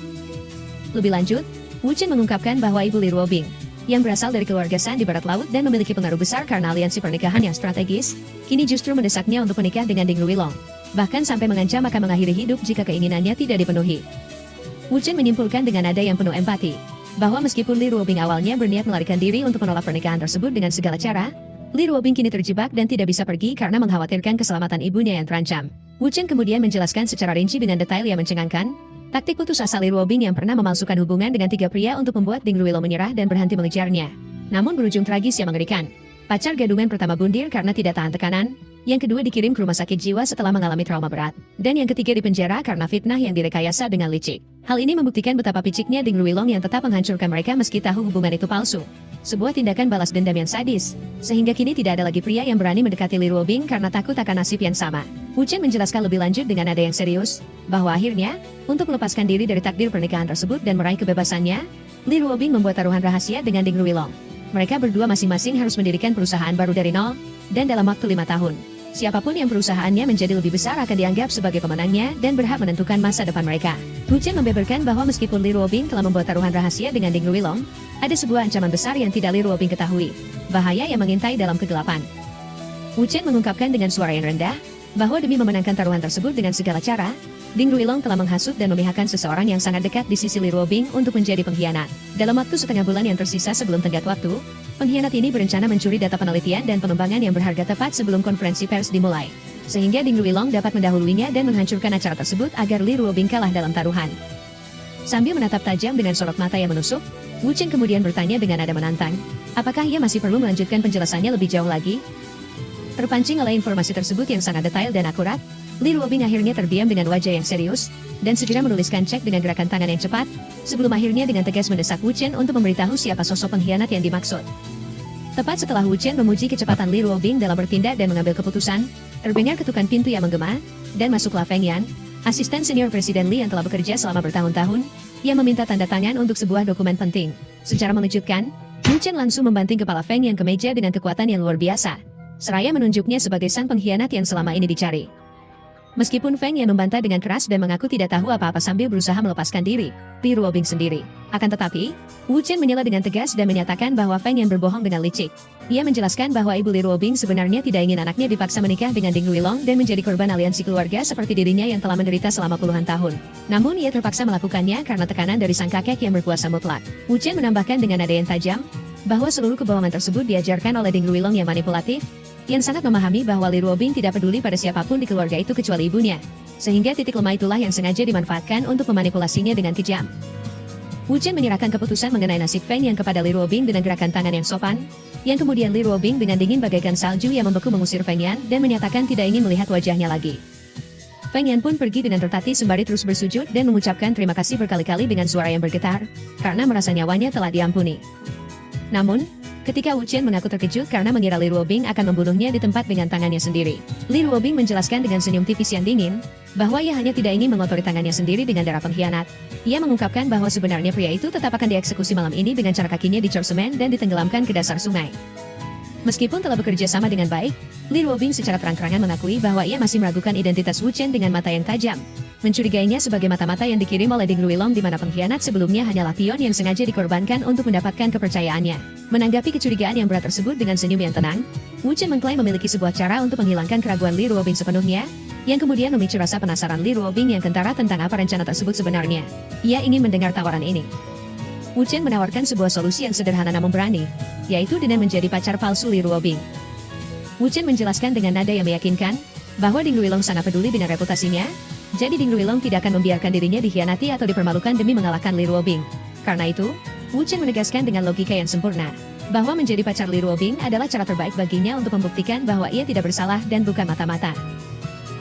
Lebih lanjut, Wu Qian mengungkapkan bahwa ibu Li Ruobing, yang berasal dari keluarga San di barat laut dan memiliki pengaruh besar karena aliansi pernikahan yang strategis, kini justru mendesaknya untuk menikah dengan Ding Ruilong, bahkan sampai mengancam akan mengakhiri hidup jika keinginannya tidak dipenuhi. Wu Qian menyimpulkan dengan nada yang penuh empati, bahwa meskipun Li Ruobing awalnya berniat melarikan diri untuk menolak pernikahan tersebut dengan segala cara, Li Ruobing kini terjebak dan tidak bisa pergi karena mengkhawatirkan keselamatan ibunya yang terancam. Wu Qian kemudian menjelaskan secara rinci dengan detail yang mencengangkan, taktik putus asa Li Ruobing yang pernah memalsukan hubungan dengan 3 pria untuk membuat Ding Ruilong menyerah dan berhenti mengejarnya. Namun berujung tragis yang mengerikan. Pacar gadungan pertama bundir karena tidak tahan tekanan, yang kedua dikirim ke rumah sakit jiwa setelah mengalami trauma berat, dan yang ketiga dipenjara karena fitnah yang direkayasa dengan licik. Hal ini membuktikan betapa piciknya Ding Ruilong yang tetap menghancurkan mereka meski tahu hubungan itu palsu. Sebuah tindakan balas dendam yang sadis, sehingga kini tidak ada lagi pria yang berani mendekati Li Ruobing karena takut akan nasib yang sama. Wu Qian menjelaskan lebih lanjut dengan nada yang serius, bahwa akhirnya, untuk melepaskan diri dari takdir pernikahan tersebut dan meraih kebebasannya, Li Ruobing membuat taruhan rahasia dengan Ding Ruilong. Mereka berdua masing-masing harus mendirikan perusahaan baru dari nol, dan dalam waktu 5 tahun. Siapapun yang perusahaannya menjadi lebih besar akan dianggap sebagai pemenangnya dan berhak menentukan masa depan mereka. Wu Qian membeberkan bahwa meskipun Li Ruobing telah membuat taruhan rahasia dengan Ding Ruilong, ada sebuah ancaman besar yang tidak Li Ruobing ketahui, bahaya yang mengintai dalam kegelapan. Wu Qian mengungkapkan dengan suara yang rendah, bahwa demi memenangkan taruhan tersebut dengan segala cara, Ding Ruilong telah menghasut dan memihakkan seseorang yang sangat dekat di sisi Li Ruobing untuk menjadi pengkhianat. Dalam waktu setengah bulan yang tersisa sebelum tenggat waktu, pengkhianat ini berencana mencuri data penelitian dan pengembangan yang berharga tepat sebelum konferensi pers dimulai, sehingga Ding Ruilong dapat mendahuluinya dan menghancurkan acara tersebut agar Li Ruobing kalah dalam taruhan. Sambil menatap tajam dengan sorot mata yang menusuk, Wu Qian kemudian bertanya dengan nada menantang, apakah ia masih perlu melanjutkan penjelasannya lebih jauh lagi? Terpancing oleh informasi tersebut yang sangat detail dan akurat, Li Ruobing akhirnya terdiam dengan wajah yang serius, dan segera menuliskan cek dengan gerakan tangan yang cepat, sebelum akhirnya dengan tegas mendesak Wu Qian untuk memberitahu siapa sosok pengkhianat yang dimaksud. Tepat setelah Wu Qian memuji kecepatan Li Ruobing dalam bertindak dan mengambil keputusan, terdengar ketukan pintu yang menggema, dan masuklah Feng Yan, asisten senior Presiden Li yang telah bekerja selama bertahun-tahun, yang meminta tanda tangan untuk sebuah dokumen penting. Secara mengejutkan, Wu Qian langsung membanting kepala Feng Yan ke meja dengan kekuatan yang luar biasa, seraya menunjuknya sebagai sang pengkhianat yang selama ini dicari. Meskipun Feng Yan membantah dengan keras dan mengaku tidak tahu apa-apa sambil berusaha melepaskan diri, Li Ruobing sendiri Akan tetapi, Wu Chen menyela dengan tegas dan menyatakan bahwa Feng Yan berbohong dengan licik. Ia menjelaskan bahwa ibu Li Ruobing sebenarnya tidak ingin anaknya dipaksa menikah dengan Ding Ruilong dan menjadi korban aliansi keluarga seperti dirinya yang telah menderita selama puluhan tahun. Namun ia terpaksa melakukannya karena tekanan dari sang kakek yang berkuasa mutlak. Wu Chen menambahkan dengan nada yang tajam, bahwa seluruh kebohongan tersebut diajarkan oleh Ding Ruilong yang manipulatif, yang sangat memahami bahwa Li Ruobing tidak peduli pada siapapun di keluarga itu kecuali ibunya. Sehingga titik lemah itulah yang sengaja dimanfaatkan untuk memanipulasinya dengan kejam. Wu Chen menyerahkan keputusan mengenai nasib Feng Yan kepada Li Ruobing dengan gerakan tangan yang sopan, yang kemudian Li Ruobing dengan dingin bagaikan salju yang membeku mengusir Feng Yan dan menyatakan tidak ingin melihat wajahnya lagi. Feng Yan pun pergi dengan tertatih sembari terus bersujud dan mengucapkan terima kasih berkali-kali dengan suara yang bergetar, karena merasa nyawanya telah diampuni. Namun, ketika Wu Chen mengaku terkejut karena mengira Li Ruobing akan membunuhnya di tempat dengan tangannya sendiri, Li Ruobing menjelaskan dengan senyum tipis yang dingin, bahwa ia hanya tidak ingin mengotori tangannya sendiri dengan darah pengkhianat. Ia mengungkapkan bahwa sebenarnya pria itu tetap akan dieksekusi malam ini dengan cara kakinya dicor semen dan ditenggelamkan ke dasar sungai. Meskipun telah bekerja sama dengan baik, Li Ruobing secara terang-terangan mengakui bahwa ia masih meragukan identitas Wu Chen dengan mata yang tajam. Mencurigainya sebagai mata-mata yang dikirim oleh Ding Ruilong di mana pengkhianat sebelumnya hanyalah pion yang sengaja dikorbankan untuk mendapatkan kepercayaannya. Menanggapi kecurigaan yang berat tersebut dengan senyum yang tenang, Wu Chen mengklaim memiliki sebuah cara untuk menghilangkan keraguan Li Ruobing sepenuhnya, yang kemudian memicu rasa penasaran Li Ruobing yang kentara tentang apa rencana tersebut sebenarnya. Ia ingin mendengar tawaran ini. Wu Chen menawarkan sebuah solusi yang sederhana namun berani, yaitu dengan menjadi pacar palsu Li Ruobing. Wu Chen menjelaskan dengan nada yang meyakinkan, bahwa Ding Ruilong sangat peduli dengan reputasinya, jadi Ding Ruilong tidak akan membiarkan dirinya dikhianati atau dipermalukan demi mengalahkan Li Ruobing. Karena itu, Wu Chen menegaskan dengan logika yang sempurna, bahwa menjadi pacar Li Ruobing adalah cara terbaik baginya untuk membuktikan bahwa ia tidak bersalah dan bukan mata-mata.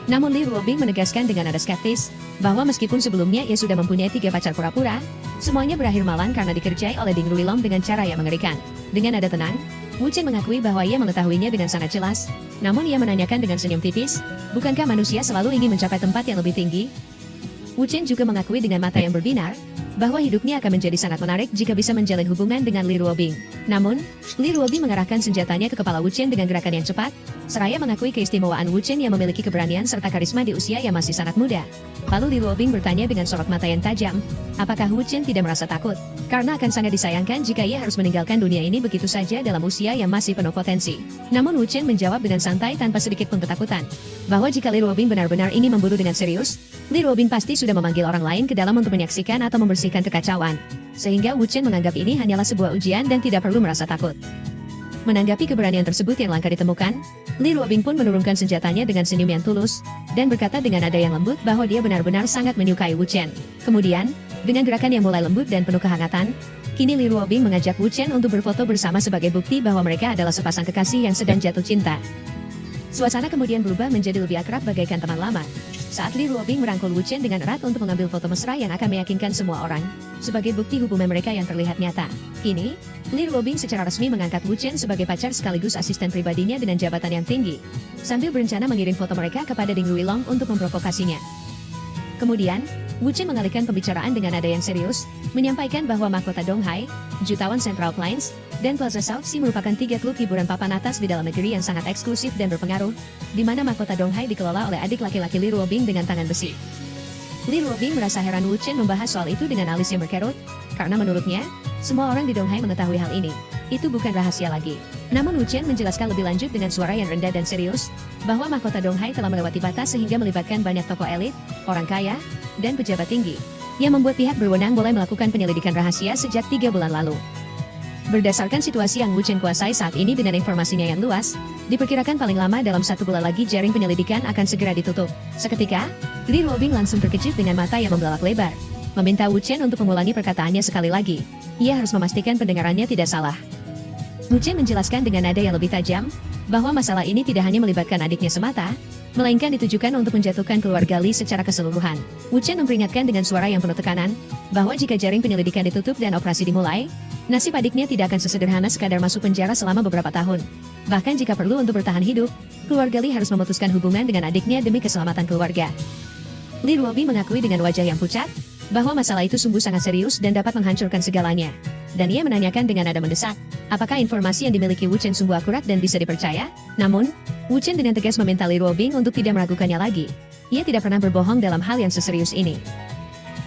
Namun Li Ruobing menegaskan dengan nada skeptis, bahwa meskipun sebelumnya ia sudah mempunyai 3 pacar pura-pura, semuanya berakhir malang karena dikerjai oleh Ding Ruilong dengan cara yang mengerikan. Dengan nada tenang, Wu Chen mengakui bahwa ia mengetahuinya dengan sangat jelas, namun ia menanyakan dengan senyum tipis, bukankah manusia selalu ingin mencapai tempat yang lebih tinggi? Wu Chen juga mengakui dengan mata yang berbinar, bahwa hidupnya akan menjadi sangat menarik jika bisa menjalin hubungan dengan Li Ruobing. Namun, Li Ruobing mengarahkan senjatanya ke kepala Wu Chen dengan gerakan yang cepat, seraya mengakui keistimewaan Wu Chen yang memiliki keberanian serta karisma di usia yang masih sangat muda. Lalu Li Ruobing bertanya dengan sorot mata yang tajam, apakah Wu Chen tidak merasa takut? Karena akan sangat disayangkan jika ia harus meninggalkan dunia ini begitu saja dalam usia yang masih penuh potensi. Namun Wu Chen menjawab dengan santai tanpa sedikit pun ketakutan, bahwa jika Li Ruobing benar-benar ingin memburu dengan serius, Li Ruobing pasti sudah memanggil orang lain ke dalam untuk menyaksikan atau membersihkan kekacauan. Sehingga Wu Chen menganggap ini hanyalah sebuah ujian dan tidak perlu merasa takut. Menanggapi keberanian tersebut yang langka ditemukan, Li Ruobing pun menurunkan senjatanya dengan senyum yang tulus, dan berkata dengan nada yang lembut bahwa dia benar-benar sangat menyukai Wu Chen. Kemudian, dengan gerakan yang mulai lembut dan penuh kehangatan, kini Li Ruobing mengajak Wu Chen untuk berfoto bersama sebagai bukti bahwa mereka adalah sepasang kekasih yang sedang jatuh cinta. Suasana kemudian berubah menjadi lebih akrab bagaikan teman lama. Saat Li Ruobing merangkul Wu Chen dengan erat untuk mengambil foto mesra yang akan meyakinkan semua orang, sebagai bukti hubungan mereka yang terlihat nyata. Kini, Li Ruobing secara resmi mengangkat Wu Chen sebagai pacar sekaligus asisten pribadinya dengan jabatan yang tinggi, sambil berencana mengirim foto mereka kepada Ding Ruilong untuk memprovokasinya. Kemudian, Wu Chen mengalihkan pembicaraan dengan nada yang serius, menyampaikan bahwa mahkota Donghai, Jutawan Central Plains, dan Plaza South Sea merupakan 3 klub hiburan papan atas di dalam negeri yang sangat eksklusif dan berpengaruh, di mana mahkota Donghai dikelola oleh adik laki-laki Li Ruobing dengan tangan besi. Li Ruobing merasa heran Wu Chen membahas soal itu dengan alis yang berkerut, karena menurutnya, semua orang di Donghai mengetahui hal ini. Itu bukan rahasia lagi. Namun Wu Chen menjelaskan lebih lanjut dengan suara yang rendah dan serius, bahwa mahkota Donghai telah melewati batas sehingga melibatkan banyak tokoh elit, orang kaya, dan pejabat tinggi, yang membuat pihak berwenang boleh melakukan penyelidikan rahasia sejak 3 bulan lalu. Berdasarkan situasi yang Wu Chen kuasai saat ini dengan informasinya yang luas, diperkirakan paling lama dalam 1 bulan lagi jaring penyelidikan akan segera ditutup. Seketika, Li Ruobing langsung terkejut dengan mata yang membelalak lebar, meminta Wu Chen untuk mengulangi perkataannya sekali lagi. Ia harus memastikan pendengarannya tidak salah. Wu Chen menjelaskan dengan nada yang lebih tajam, bahwa masalah ini tidak hanya melibatkan adiknya semata, melainkan ditujukan untuk menjatuhkan keluarga Li secara keseluruhan. Wu Chen memperingatkan dengan suara yang penuh tekanan, bahwa jika jaring penyelidikan ditutup dan operasi dimulai, nasib adiknya tidak akan sesederhana sekadar masuk penjara selama beberapa tahun. Bahkan jika perlu untuk bertahan hidup, keluarga Li harus memutuskan hubungan dengan adiknya demi keselamatan keluarga. Li Ruobing mengakui dengan wajah yang pucat, bahwa masalah itu sungguh sangat serius dan dapat menghancurkan segalanya. Dan ia menanyakan dengan nada mendesak, apakah informasi yang dimiliki Wu Chen sungguh akurat dan bisa dipercaya? Namun, Wu Chen dengan tegas meminta Li Ruobing untuk tidak meragukannya lagi. Ia tidak pernah berbohong dalam hal yang seserius ini.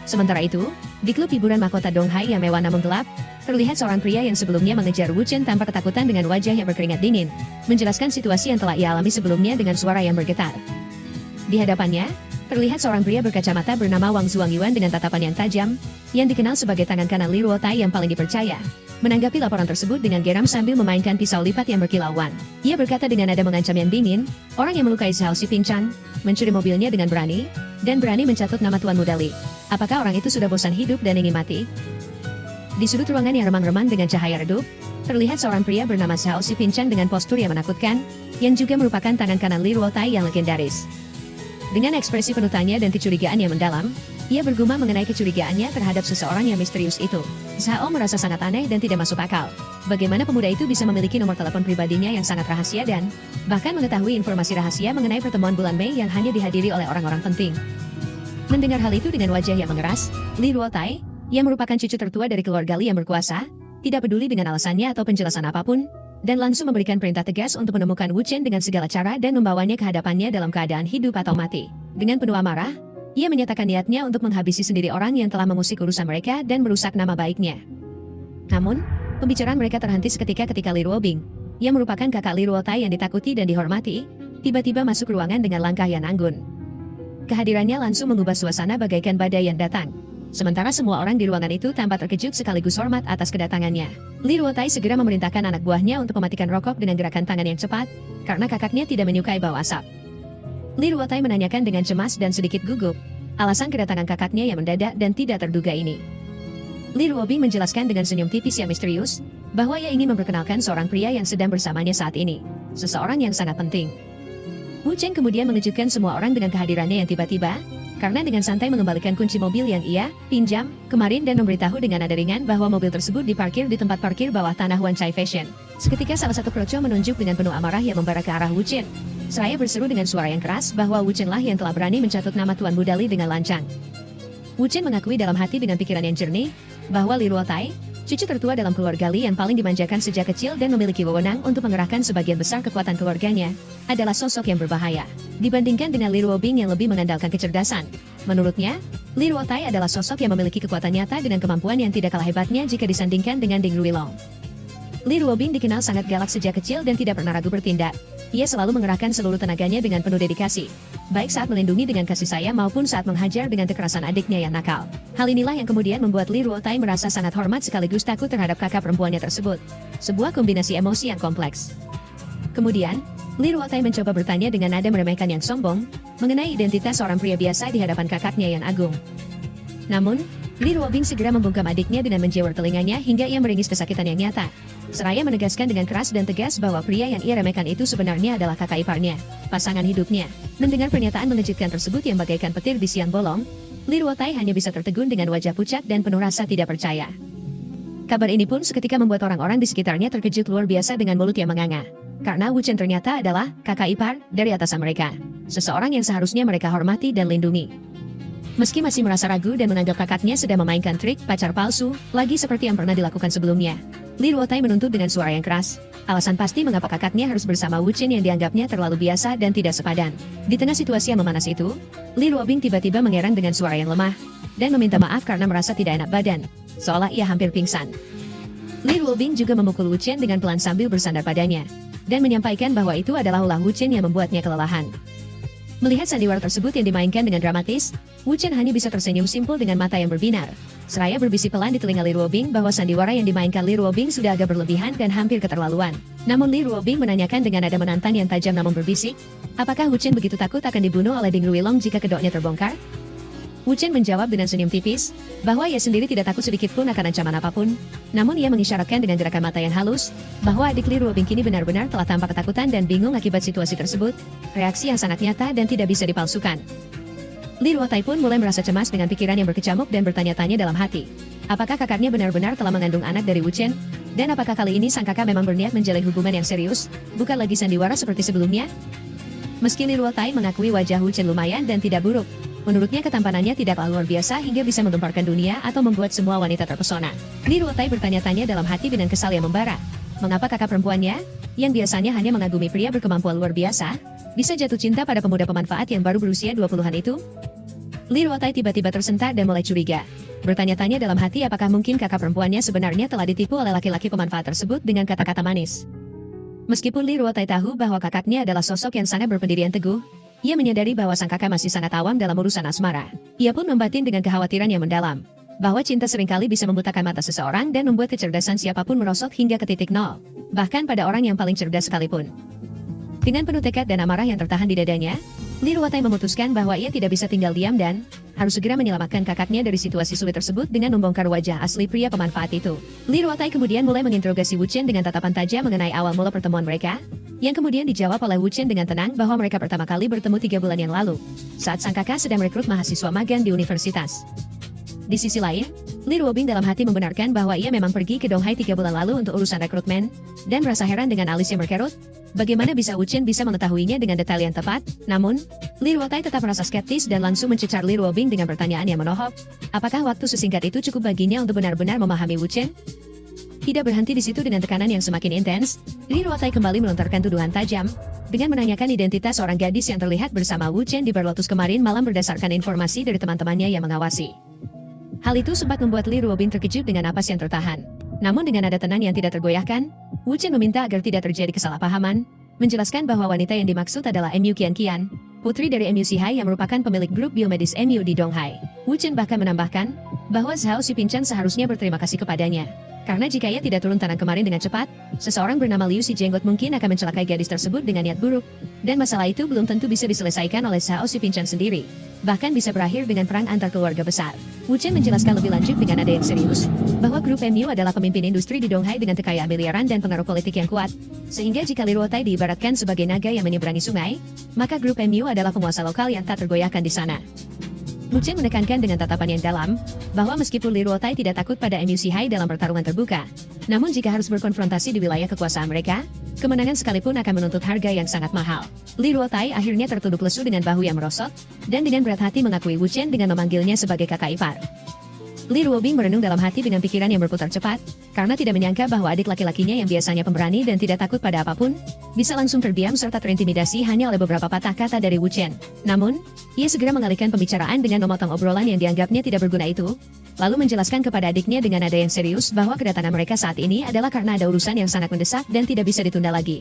Sementara itu, Di klub hiburan mahkota Donghai yang mewah namun gelap, terlihat seorang pria yang sebelumnya mengejar Wu Chen tanpa ketakutan dengan wajah yang berkeringat dingin, menjelaskan situasi yang telah ia alami sebelumnya dengan suara yang bergetar. Di hadapannya, terlihat seorang pria berkacamata bernama Wang Zuangyuan dengan tatapan yang tajam, yang dikenal sebagai tangan kanan Li Ruotai yang paling dipercaya. Menanggapi laporan tersebut dengan geram sambil memainkan pisau lipat yang berkilauan. Ia berkata dengan nada mengancam yang dingin, orang yang melukai Xiao Xipingchang, mencuri mobilnya dengan berani, dan berani mencatut nama Tuan Muda Li. Apakah orang itu sudah bosan hidup dan ingin mati? Di sudut ruangan yang remang-remang dengan cahaya redup, terlihat seorang pria bernama Xiao Xipingchang dengan postur yang menakutkan, yang juga merupakan tangan kanan Li Ruotai yang legendaris. Dengan ekspresi penutannya dan kecurigaan yang mendalam, ia bergumam mengenai kecurigaannya terhadap seseorang yang misterius itu. Xiao merasa sangat aneh dan tidak masuk akal. Bagaimana pemuda itu bisa memiliki nomor telepon pribadinya yang sangat rahasia dan bahkan mengetahui informasi rahasia mengenai pertemuan bulan Mei yang hanya dihadiri oleh orang-orang penting. Mendengar hal itu dengan wajah yang mengeras, Li Ruotai, yang merupakan cucu tertua dari keluarga Li yang berkuasa, tidak peduli dengan alasannya atau penjelasan apapun, dan langsung memberikan perintah tegas untuk menemukan Wu Chen dengan segala cara dan membawanya ke hadapannya dalam keadaan hidup atau mati. Dengan penuh amarah, ia menyatakan niatnya untuk menghabisi sendiri orang yang telah mengusik urusan mereka dan merusak nama baiknya. Namun, pembicaraan mereka terhenti seketika ketika Li Ruobing, yang merupakan kakak Li Ruotai yang ditakuti dan dihormati, tiba-tiba masuk ruangan dengan langkah yang anggun. Kehadirannya langsung mengubah suasana bagaikan badai yang datang. Sementara semua orang di ruangan itu tampak terkejut sekaligus hormat atas kedatangannya. Li Ruotai segera memerintahkan anak buahnya untuk mematikan rokok dengan gerakan tangan yang cepat, karena kakaknya tidak menyukai bau asap. Li Ruotai menanyakan dengan cemas dan sedikit gugup, alasan kedatangan kakaknya yang mendadak dan tidak terduga ini. Li Ruobing menjelaskan dengan senyum tipis yang misterius, bahwa ia ingin memperkenalkan seorang pria yang sedang bersamanya saat ini, seseorang yang sangat penting. Wu Chen kemudian mengejutkan semua orang dengan kehadirannya yang tiba-tiba, karena dengan santai mengembalikan kunci mobil yang ia pinjam kemarin dan memberitahu dengan nada ringan bahwa mobil tersebut diparkir di tempat parkir bawah tanah Wan Chai Fashion. Seketika salah satu kroco menunjuk dengan penuh amarah yang membara ke arah Wu Chen. Seraya berseru dengan suara yang keras bahwa Wu Chen lah yang telah berani mencatut nama Tuan Muda Li dengan lancang. Wu Chen mengakui dalam hati dengan pikiran yang jernih, bahwa Li Ruotai, cucu tertua dalam keluarga Li yang paling dimanjakan sejak kecil dan memiliki wewenang untuk mengerahkan sebagian besar kekuatan keluarganya, adalah sosok yang berbahaya, dibandingkan dengan Li Ruobing yang lebih mengandalkan kecerdasan. Menurutnya, Li Ruotai adalah sosok yang memiliki kekuatan nyata dengan kemampuan yang tidak kalah hebatnya jika disandingkan dengan Ding Ruilong. Li Ruobing dikenal sangat galak sejak kecil dan tidak pernah ragu bertindak. Ia selalu mengerahkan seluruh tenaganya dengan penuh dedikasi, baik saat melindungi dengan kasih sayang maupun saat menghajar dengan kekerasan adiknya yang nakal. Hal inilah yang kemudian membuat Li Ruotai merasa sangat hormat sekaligus takut terhadap kakak perempuannya tersebut. Sebuah kombinasi emosi yang kompleks. Kemudian, Li Ruotai mencoba bertanya dengan nada meremehkan yang sombong, mengenai identitas seorang pria biasa di hadapan kakaknya yang agung. Namun, Li Ruobing segera membungkam adiknya dengan menjewer telinganya hingga ia meringis kesakitan yang nyata. Seraya menegaskan dengan keras dan tegas bahwa pria yang ia remehkan itu sebenarnya adalah kakak iparnya, pasangan hidupnya. Mendengar pernyataan mengejutkan tersebut yang bagaikan petir di siang bolong, Li Ruotai hanya bisa tertegun dengan wajah pucat dan penuh rasa tidak percaya. Kabar ini pun seketika membuat orang-orang di sekitarnya terkejut luar biasa dengan mulut yang menganga. Karena Wu Chen ternyata adalah kakak ipar dari atasan mereka. Seseorang yang seharusnya mereka hormati dan lindungi. Meski masih merasa ragu dan menganggap kakaknya sedang memainkan trik pacar palsu, lagi seperti yang pernah dilakukan sebelumnya, Li Ruotai menuntut dengan suara yang keras, alasan pasti mengapa kakaknya harus bersama Wu Chen yang dianggapnya terlalu biasa dan tidak sepadan. Di tengah situasi yang memanas itu, Li Ruobing tiba-tiba mengerang dengan suara yang lemah, dan meminta maaf karena merasa tidak enak badan, seolah ia hampir pingsan. Li Ruobing juga memukul Wu Chen dengan pelan sambil bersandar padanya, dan menyampaikan bahwa itu adalah ulah Wu Chen yang membuatnya kelelahan. Melihat sandiwara tersebut yang dimainkan dengan dramatis, Wu Chen hanya bisa tersenyum simpul dengan mata yang berbinar. Seraya berbisik pelan di telinga Li Ruobing bahwa sandiwara yang dimainkan Li Ruobing sudah agak berlebihan dan hampir keterlaluan. Namun Li Ruobing menanyakan dengan nada menantang yang tajam namun berbisik, apakah Wu Chen begitu takut akan dibunuh oleh Ding Ruilong jika kedoknya terbongkar? Wu Chen menjawab dengan senyum tipis, bahwa ia sendiri tidak takut sedikit pun akan ancaman apapun. Namun ia mengisyaratkan dengan gerakan mata yang halus, bahwa adik Li Ruobing kini benar-benar telah tampak ketakutan dan bingung akibat situasi tersebut, reaksi yang sangat nyata dan tidak bisa dipalsukan. Li Ruotai pun mulai merasa cemas dengan pikiran yang berkecamuk dan bertanya-tanya dalam hati. Apakah kakaknya benar-benar telah mengandung anak dari Wu Chen? Dan apakah kali ini sang kakak memang berniat menjalin hubungan yang serius, bukan lagi sandiwara seperti sebelumnya? Meski Li Ruotai mengakui wajah Wu Chen lumayan dan tidak buruk, menurutnya ketampanannya tidaklah luar biasa hingga bisa menggemparkan dunia atau membuat semua wanita terpesona. Li Ruotai bertanya-tanya dalam hati dengan kesal yang membara. Mengapa kakak perempuannya, yang biasanya hanya mengagumi pria berkemampuan luar biasa, bisa jatuh cinta pada pemuda pemanfaat yang baru berusia 20-an itu? Li Ruotai tiba-tiba tersentak dan mulai curiga. Bertanya-tanya dalam hati apakah mungkin kakak perempuannya sebenarnya telah ditipu oleh laki-laki pemanfaat tersebut dengan kata-kata manis. Meskipun Li Ruotai tahu bahwa kakaknya adalah sosok yang sangat berpendirian teguh, ia menyadari bahwa sang kakak masih sangat awam dalam urusan asmara. Ia pun membatin dengan kekhawatiran yang mendalam, bahwa cinta seringkali bisa membutakan mata seseorang dan membuat kecerdasan siapapun merosot hingga ke titik nol, bahkan pada orang yang paling cerdas sekalipun. Dengan penuh tekad dan amarah yang tertahan di dadanya, Li Ruotai memutuskan bahwa ia tidak bisa tinggal diam dan harus segera menyelamatkan kakaknya dari situasi sulit tersebut dengan membongkar wajah asli pria pemanfaat itu. Li Ruotai kemudian mulai menginterogasi Wu Chen dengan tatapan tajam mengenai awal mula pertemuan mereka, yang kemudian dijawab oleh Wu Chen dengan tenang bahwa mereka pertama kali bertemu 3 bulan yang lalu, saat sang kakak sedang merekrut mahasiswa magang di universitas. Di sisi lain, Li Ruobing dalam hati membenarkan bahwa ia memang pergi ke Donghai 3 bulan lalu untuk urusan rekrutmen, dan merasa heran dengan alis yang berkerut, bagaimana bisa Wu Chen bisa mengetahuinya dengan detail yang tepat. Namun, Li Ruotai tetap merasa skeptis dan langsung mencecar Li Ruobing dengan pertanyaan yang menohok, apakah waktu sesingkat itu cukup baginya untuk benar-benar memahami Wu Chen? Tidak berhenti di situ dengan tekanan yang semakin intens, Li Ruotai kembali melontarkan tuduhan tajam, dengan menanyakan identitas seorang gadis yang terlihat bersama Wu Chen di Bar Lotus kemarin malam berdasarkan informasi dari teman-temannya yang mengawasi. Hal itu sempat membuat Li Ruobing terkejut dengan napas yang tertahan. Namun dengan nada tenang yang tidak tergoyahkan, Wu Chen meminta agar tidak terjadi kesalahpahaman, menjelaskan bahwa wanita yang dimaksud adalah MU Qian Qian, putri dari MU Sihai yang merupakan pemilik grup biomedis MU di Donghai. Wu Chen bahkan menambahkan bahwa Zhao Xipinchan seharusnya berterima kasih kepadanya, karena jika ia tidak turun tangan kemarin dengan cepat, seseorang bernama Liu Xijenggot mungkin akan mencelakai gadis tersebut dengan niat buruk, dan masalah itu belum tentu bisa diselesaikan oleh Zhao Xipinchan sendiri, bahkan bisa berakhir dengan perang antar keluarga besar. Wu Chen menjelaskan lebih lanjut dengan nada yang serius, bahwa grup MU adalah pemimpin industri di Donghai dengan kekayaan miliaran dan pengaruh politik yang kuat, sehingga jika Li Ruotai diibaratkan sebagai naga yang menyeberangi sungai, maka grup MU adalah penguasa lokal yang tak tergoyahkan di sana. Wu Chen menekankan dengan tatapan yang dalam, bahwa meskipun Li Ruotai tidak takut pada MU Sihai dalam pertarungan terbuka, namun jika harus berkonfrontasi di wilayah kekuasaan mereka, kemenangan sekalipun akan menuntut harga yang sangat mahal. Li Ruotai akhirnya tertunduk lesu dengan bahu yang merosot, dan dengan berat hati mengakui Wu Chen dengan memanggilnya sebagai kakak ipar. Li Ruobing merenung dalam hati dengan pikiran yang berputar cepat, karena tidak menyangka bahwa adik laki-lakinya yang biasanya pemberani dan tidak takut pada apapun, bisa langsung terdiam serta terintimidasi hanya oleh beberapa patah kata dari Wu Chen. Namun, ia segera mengalihkan pembicaraan dengan memotong obrolan yang dianggapnya tidak berguna itu, lalu menjelaskan kepada adiknya dengan nada yang serius bahwa kedatangan mereka saat ini adalah karena ada urusan yang sangat mendesak dan tidak bisa ditunda lagi.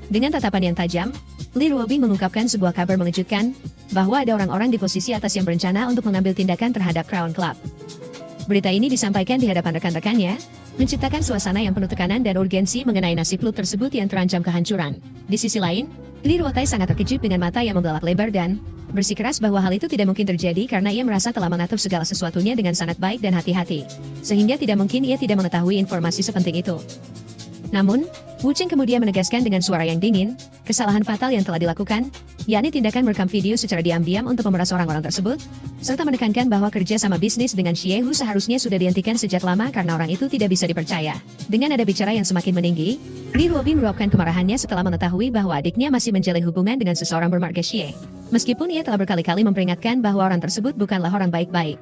Dengan tatapan yang tajam, Li Ruobing mengungkapkan sebuah kabar mengejutkan, bahwa ada orang-orang di posisi atas yang berencana untuk mengambil tindakan terhadap Crown Club. Berita ini disampaikan di hadapan rekan-rekannya, menciptakan suasana yang penuh tekanan dan urgensi mengenai nasib klub tersebut yang terancam kehancuran. Di sisi lain, Li Ruotai sangat terkejut dengan mata yang membelak lebar dan bersikeras bahwa hal itu tidak mungkin terjadi karena ia merasa telah mengatur segala sesuatunya dengan sangat baik dan hati-hati, sehingga tidak mungkin ia tidak mengetahui informasi sepenting itu. Namun, Wu Chen kemudian menegaskan dengan suara yang dingin, kesalahan fatal yang telah dilakukan, yakni tindakan merekam video secara diam-diam untuk memeras orang-orang tersebut, serta menekankan bahwa kerja sama bisnis dengan Xie Hu seharusnya sudah dihentikan sejak lama karena orang itu tidak bisa dipercaya. Dengan nada bicara yang semakin meninggi, Li Ruobing meluapkan kemarahannya setelah mengetahui bahwa adiknya masih menjalin hubungan dengan seseorang bermarga Xie. Meskipun ia telah berkali-kali memperingatkan bahwa orang tersebut bukanlah orang baik-baik.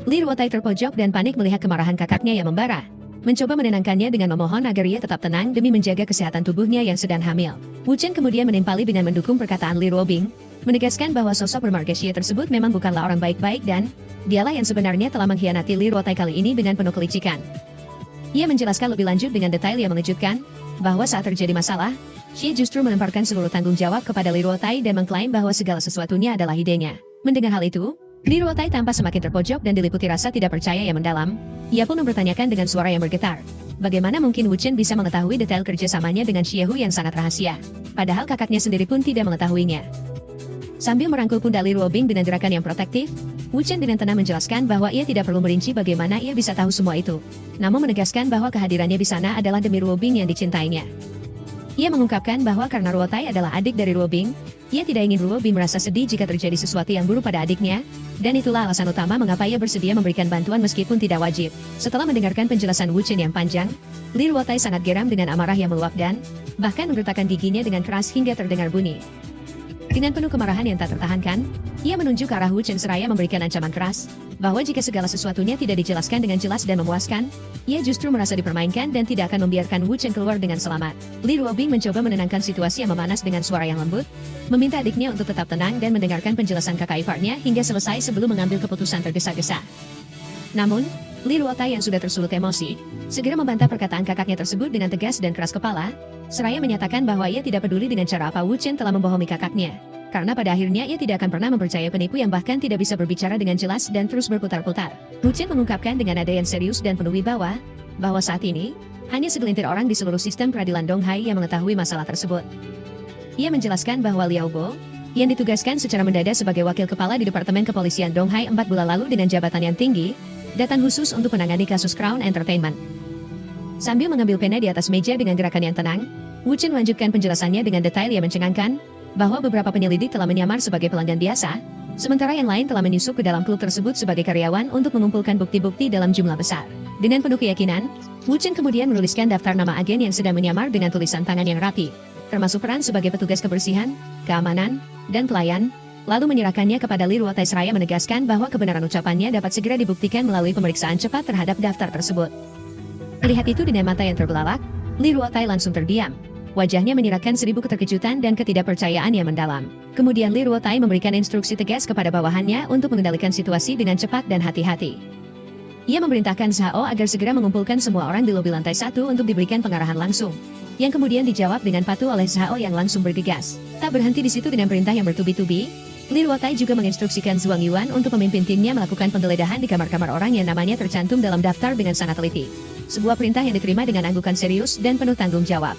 Li Ruotai terpojok dan panik melihat kemarahan kakaknya yang membara. Mencoba menenangkannya dengan memohon agar ia tetap tenang demi menjaga kesehatan tubuhnya yang sedang hamil. Wu Chen kemudian menimpali dengan mendukung perkataan Li Ruobing, menegaskan bahwa sosok bermarga Xie tersebut memang bukanlah orang baik-baik dan dialah yang sebenarnya telah mengkhianati Li Ruotai kali ini dengan penuh kelicikan. Ia menjelaskan lebih lanjut dengan detail yang mengejutkan, bahwa saat terjadi masalah, Xie justru melemparkan seluruh tanggung jawab kepada Li Ruotai dan mengklaim bahwa segala sesuatunya adalah idenya. Mendengar hal itu, Li Ruotai tampak semakin terpojok dan diliputi rasa tidak percaya yang mendalam. Ia pun mempertanyakan dengan suara yang bergetar, bagaimana mungkin Wu Chen bisa mengetahui detail kerjasamanya dengan Xie Hu yang sangat rahasia, padahal kakaknya sendiri pun tidak mengetahuinya. Sambil merangkul pundak Li Ruobing dengan gerakan yang protektif, Wu Chen dengan tenang menjelaskan bahwa ia tidak perlu merinci bagaimana ia bisa tahu semua itu, namun menegaskan bahwa kehadirannya di sana adalah demi Ruobing yang dicintainya. Ia mengungkapkan bahwa karena Ruotai adalah adik dari Ruobing, ia tidak ingin Ruobing merasa sedih jika terjadi sesuatu yang buruk pada adiknya, dan itulah alasan utama mengapa ia bersedia memberikan bantuan meskipun tidak wajib. Setelah mendengarkan penjelasan Wu Chen yang panjang, Li Ruotai sangat geram dengan amarah yang meluap dan bahkan menggertakkan giginya dengan keras hingga terdengar bunyi. Dengan penuh kemarahan yang tak tertahankan, ia menunjuk ke arah Wu Chen seraya memberikan ancaman keras, bahwa jika segala sesuatunya tidak dijelaskan dengan jelas dan memuaskan, ia justru merasa dipermainkan dan tidak akan membiarkan Wu Chen keluar dengan selamat. Li Ruobing mencoba menenangkan situasi yang memanas dengan suara yang lembut, meminta adiknya untuk tetap tenang dan mendengarkan penjelasan kakak iparnya hingga selesai sebelum mengambil keputusan tergesa-gesa. Namun, Li Ruotai yang sudah tersulut emosi, segera membantah perkataan kakaknya tersebut dengan tegas dan keras kepala, seraya menyatakan bahwa ia tidak peduli dengan cara apa Wu Chen telah membohongi kakaknya. Karena pada akhirnya ia tidak akan pernah mempercayai penipu yang bahkan tidak bisa berbicara dengan jelas dan terus berputar-putar. Wu Chen mengungkapkan dengan nada yang serius dan penuh wibawa, bahwa saat ini, hanya segelintir orang di seluruh sistem peradilan Donghai yang mengetahui masalah tersebut. Ia menjelaskan bahwa Liao Bo, yang ditugaskan secara mendadak sebagai wakil kepala di Departemen Kepolisian Donghai 4 bulan lalu dengan jabatan yang tinggi, datang khusus untuk menangani kasus Crown Entertainment. Sambil mengambil pena di atas meja dengan gerakan yang tenang, Wu Chen melanjutkan penjelasannya dengan detail yang mencengangkan, bahwa beberapa penyelidik telah menyamar sebagai pelanggan biasa, sementara yang lain telah menyusup ke dalam klub tersebut sebagai karyawan untuk mengumpulkan bukti-bukti dalam jumlah besar. Dengan penuh keyakinan, Wu Chen kemudian menuliskan daftar nama agen yang sedang menyamar dengan tulisan tangan yang rapi, termasuk peran sebagai petugas kebersihan, keamanan, dan pelayan, lalu menyerahkannya kepada Li Ruotai seraya menegaskan bahwa kebenaran ucapannya dapat segera dibuktikan melalui pemeriksaan cepat terhadap daftar tersebut. Melihat itu dengan mata yang terbelalak, Li Ruotai langsung terdiam. Wajahnya menyiratkan seribu keterkejutan dan ketidakpercayaan yang mendalam. Kemudian Li Ruotai memberikan instruksi tegas kepada bawahannya untuk mengendalikan situasi dengan cepat dan hati-hati. Ia memerintahkan Zhao agar segera mengumpulkan semua orang di lobi lantai 1 untuk diberikan pengarahan langsung, yang kemudian dijawab dengan patuh oleh Zhao yang langsung bergegas. Tak berhenti di situ dengan perintah yang bertubi-tubi, Li Ruotai juga menginstruksikan Zhuang Yuan untuk memimpin timnya melakukan penggeledahan di kamar-kamar orang yang namanya tercantum dalam daftar dengan sangat teliti. Sebuah perintah yang diterima dengan anggukan serius dan penuh tanggung jawab.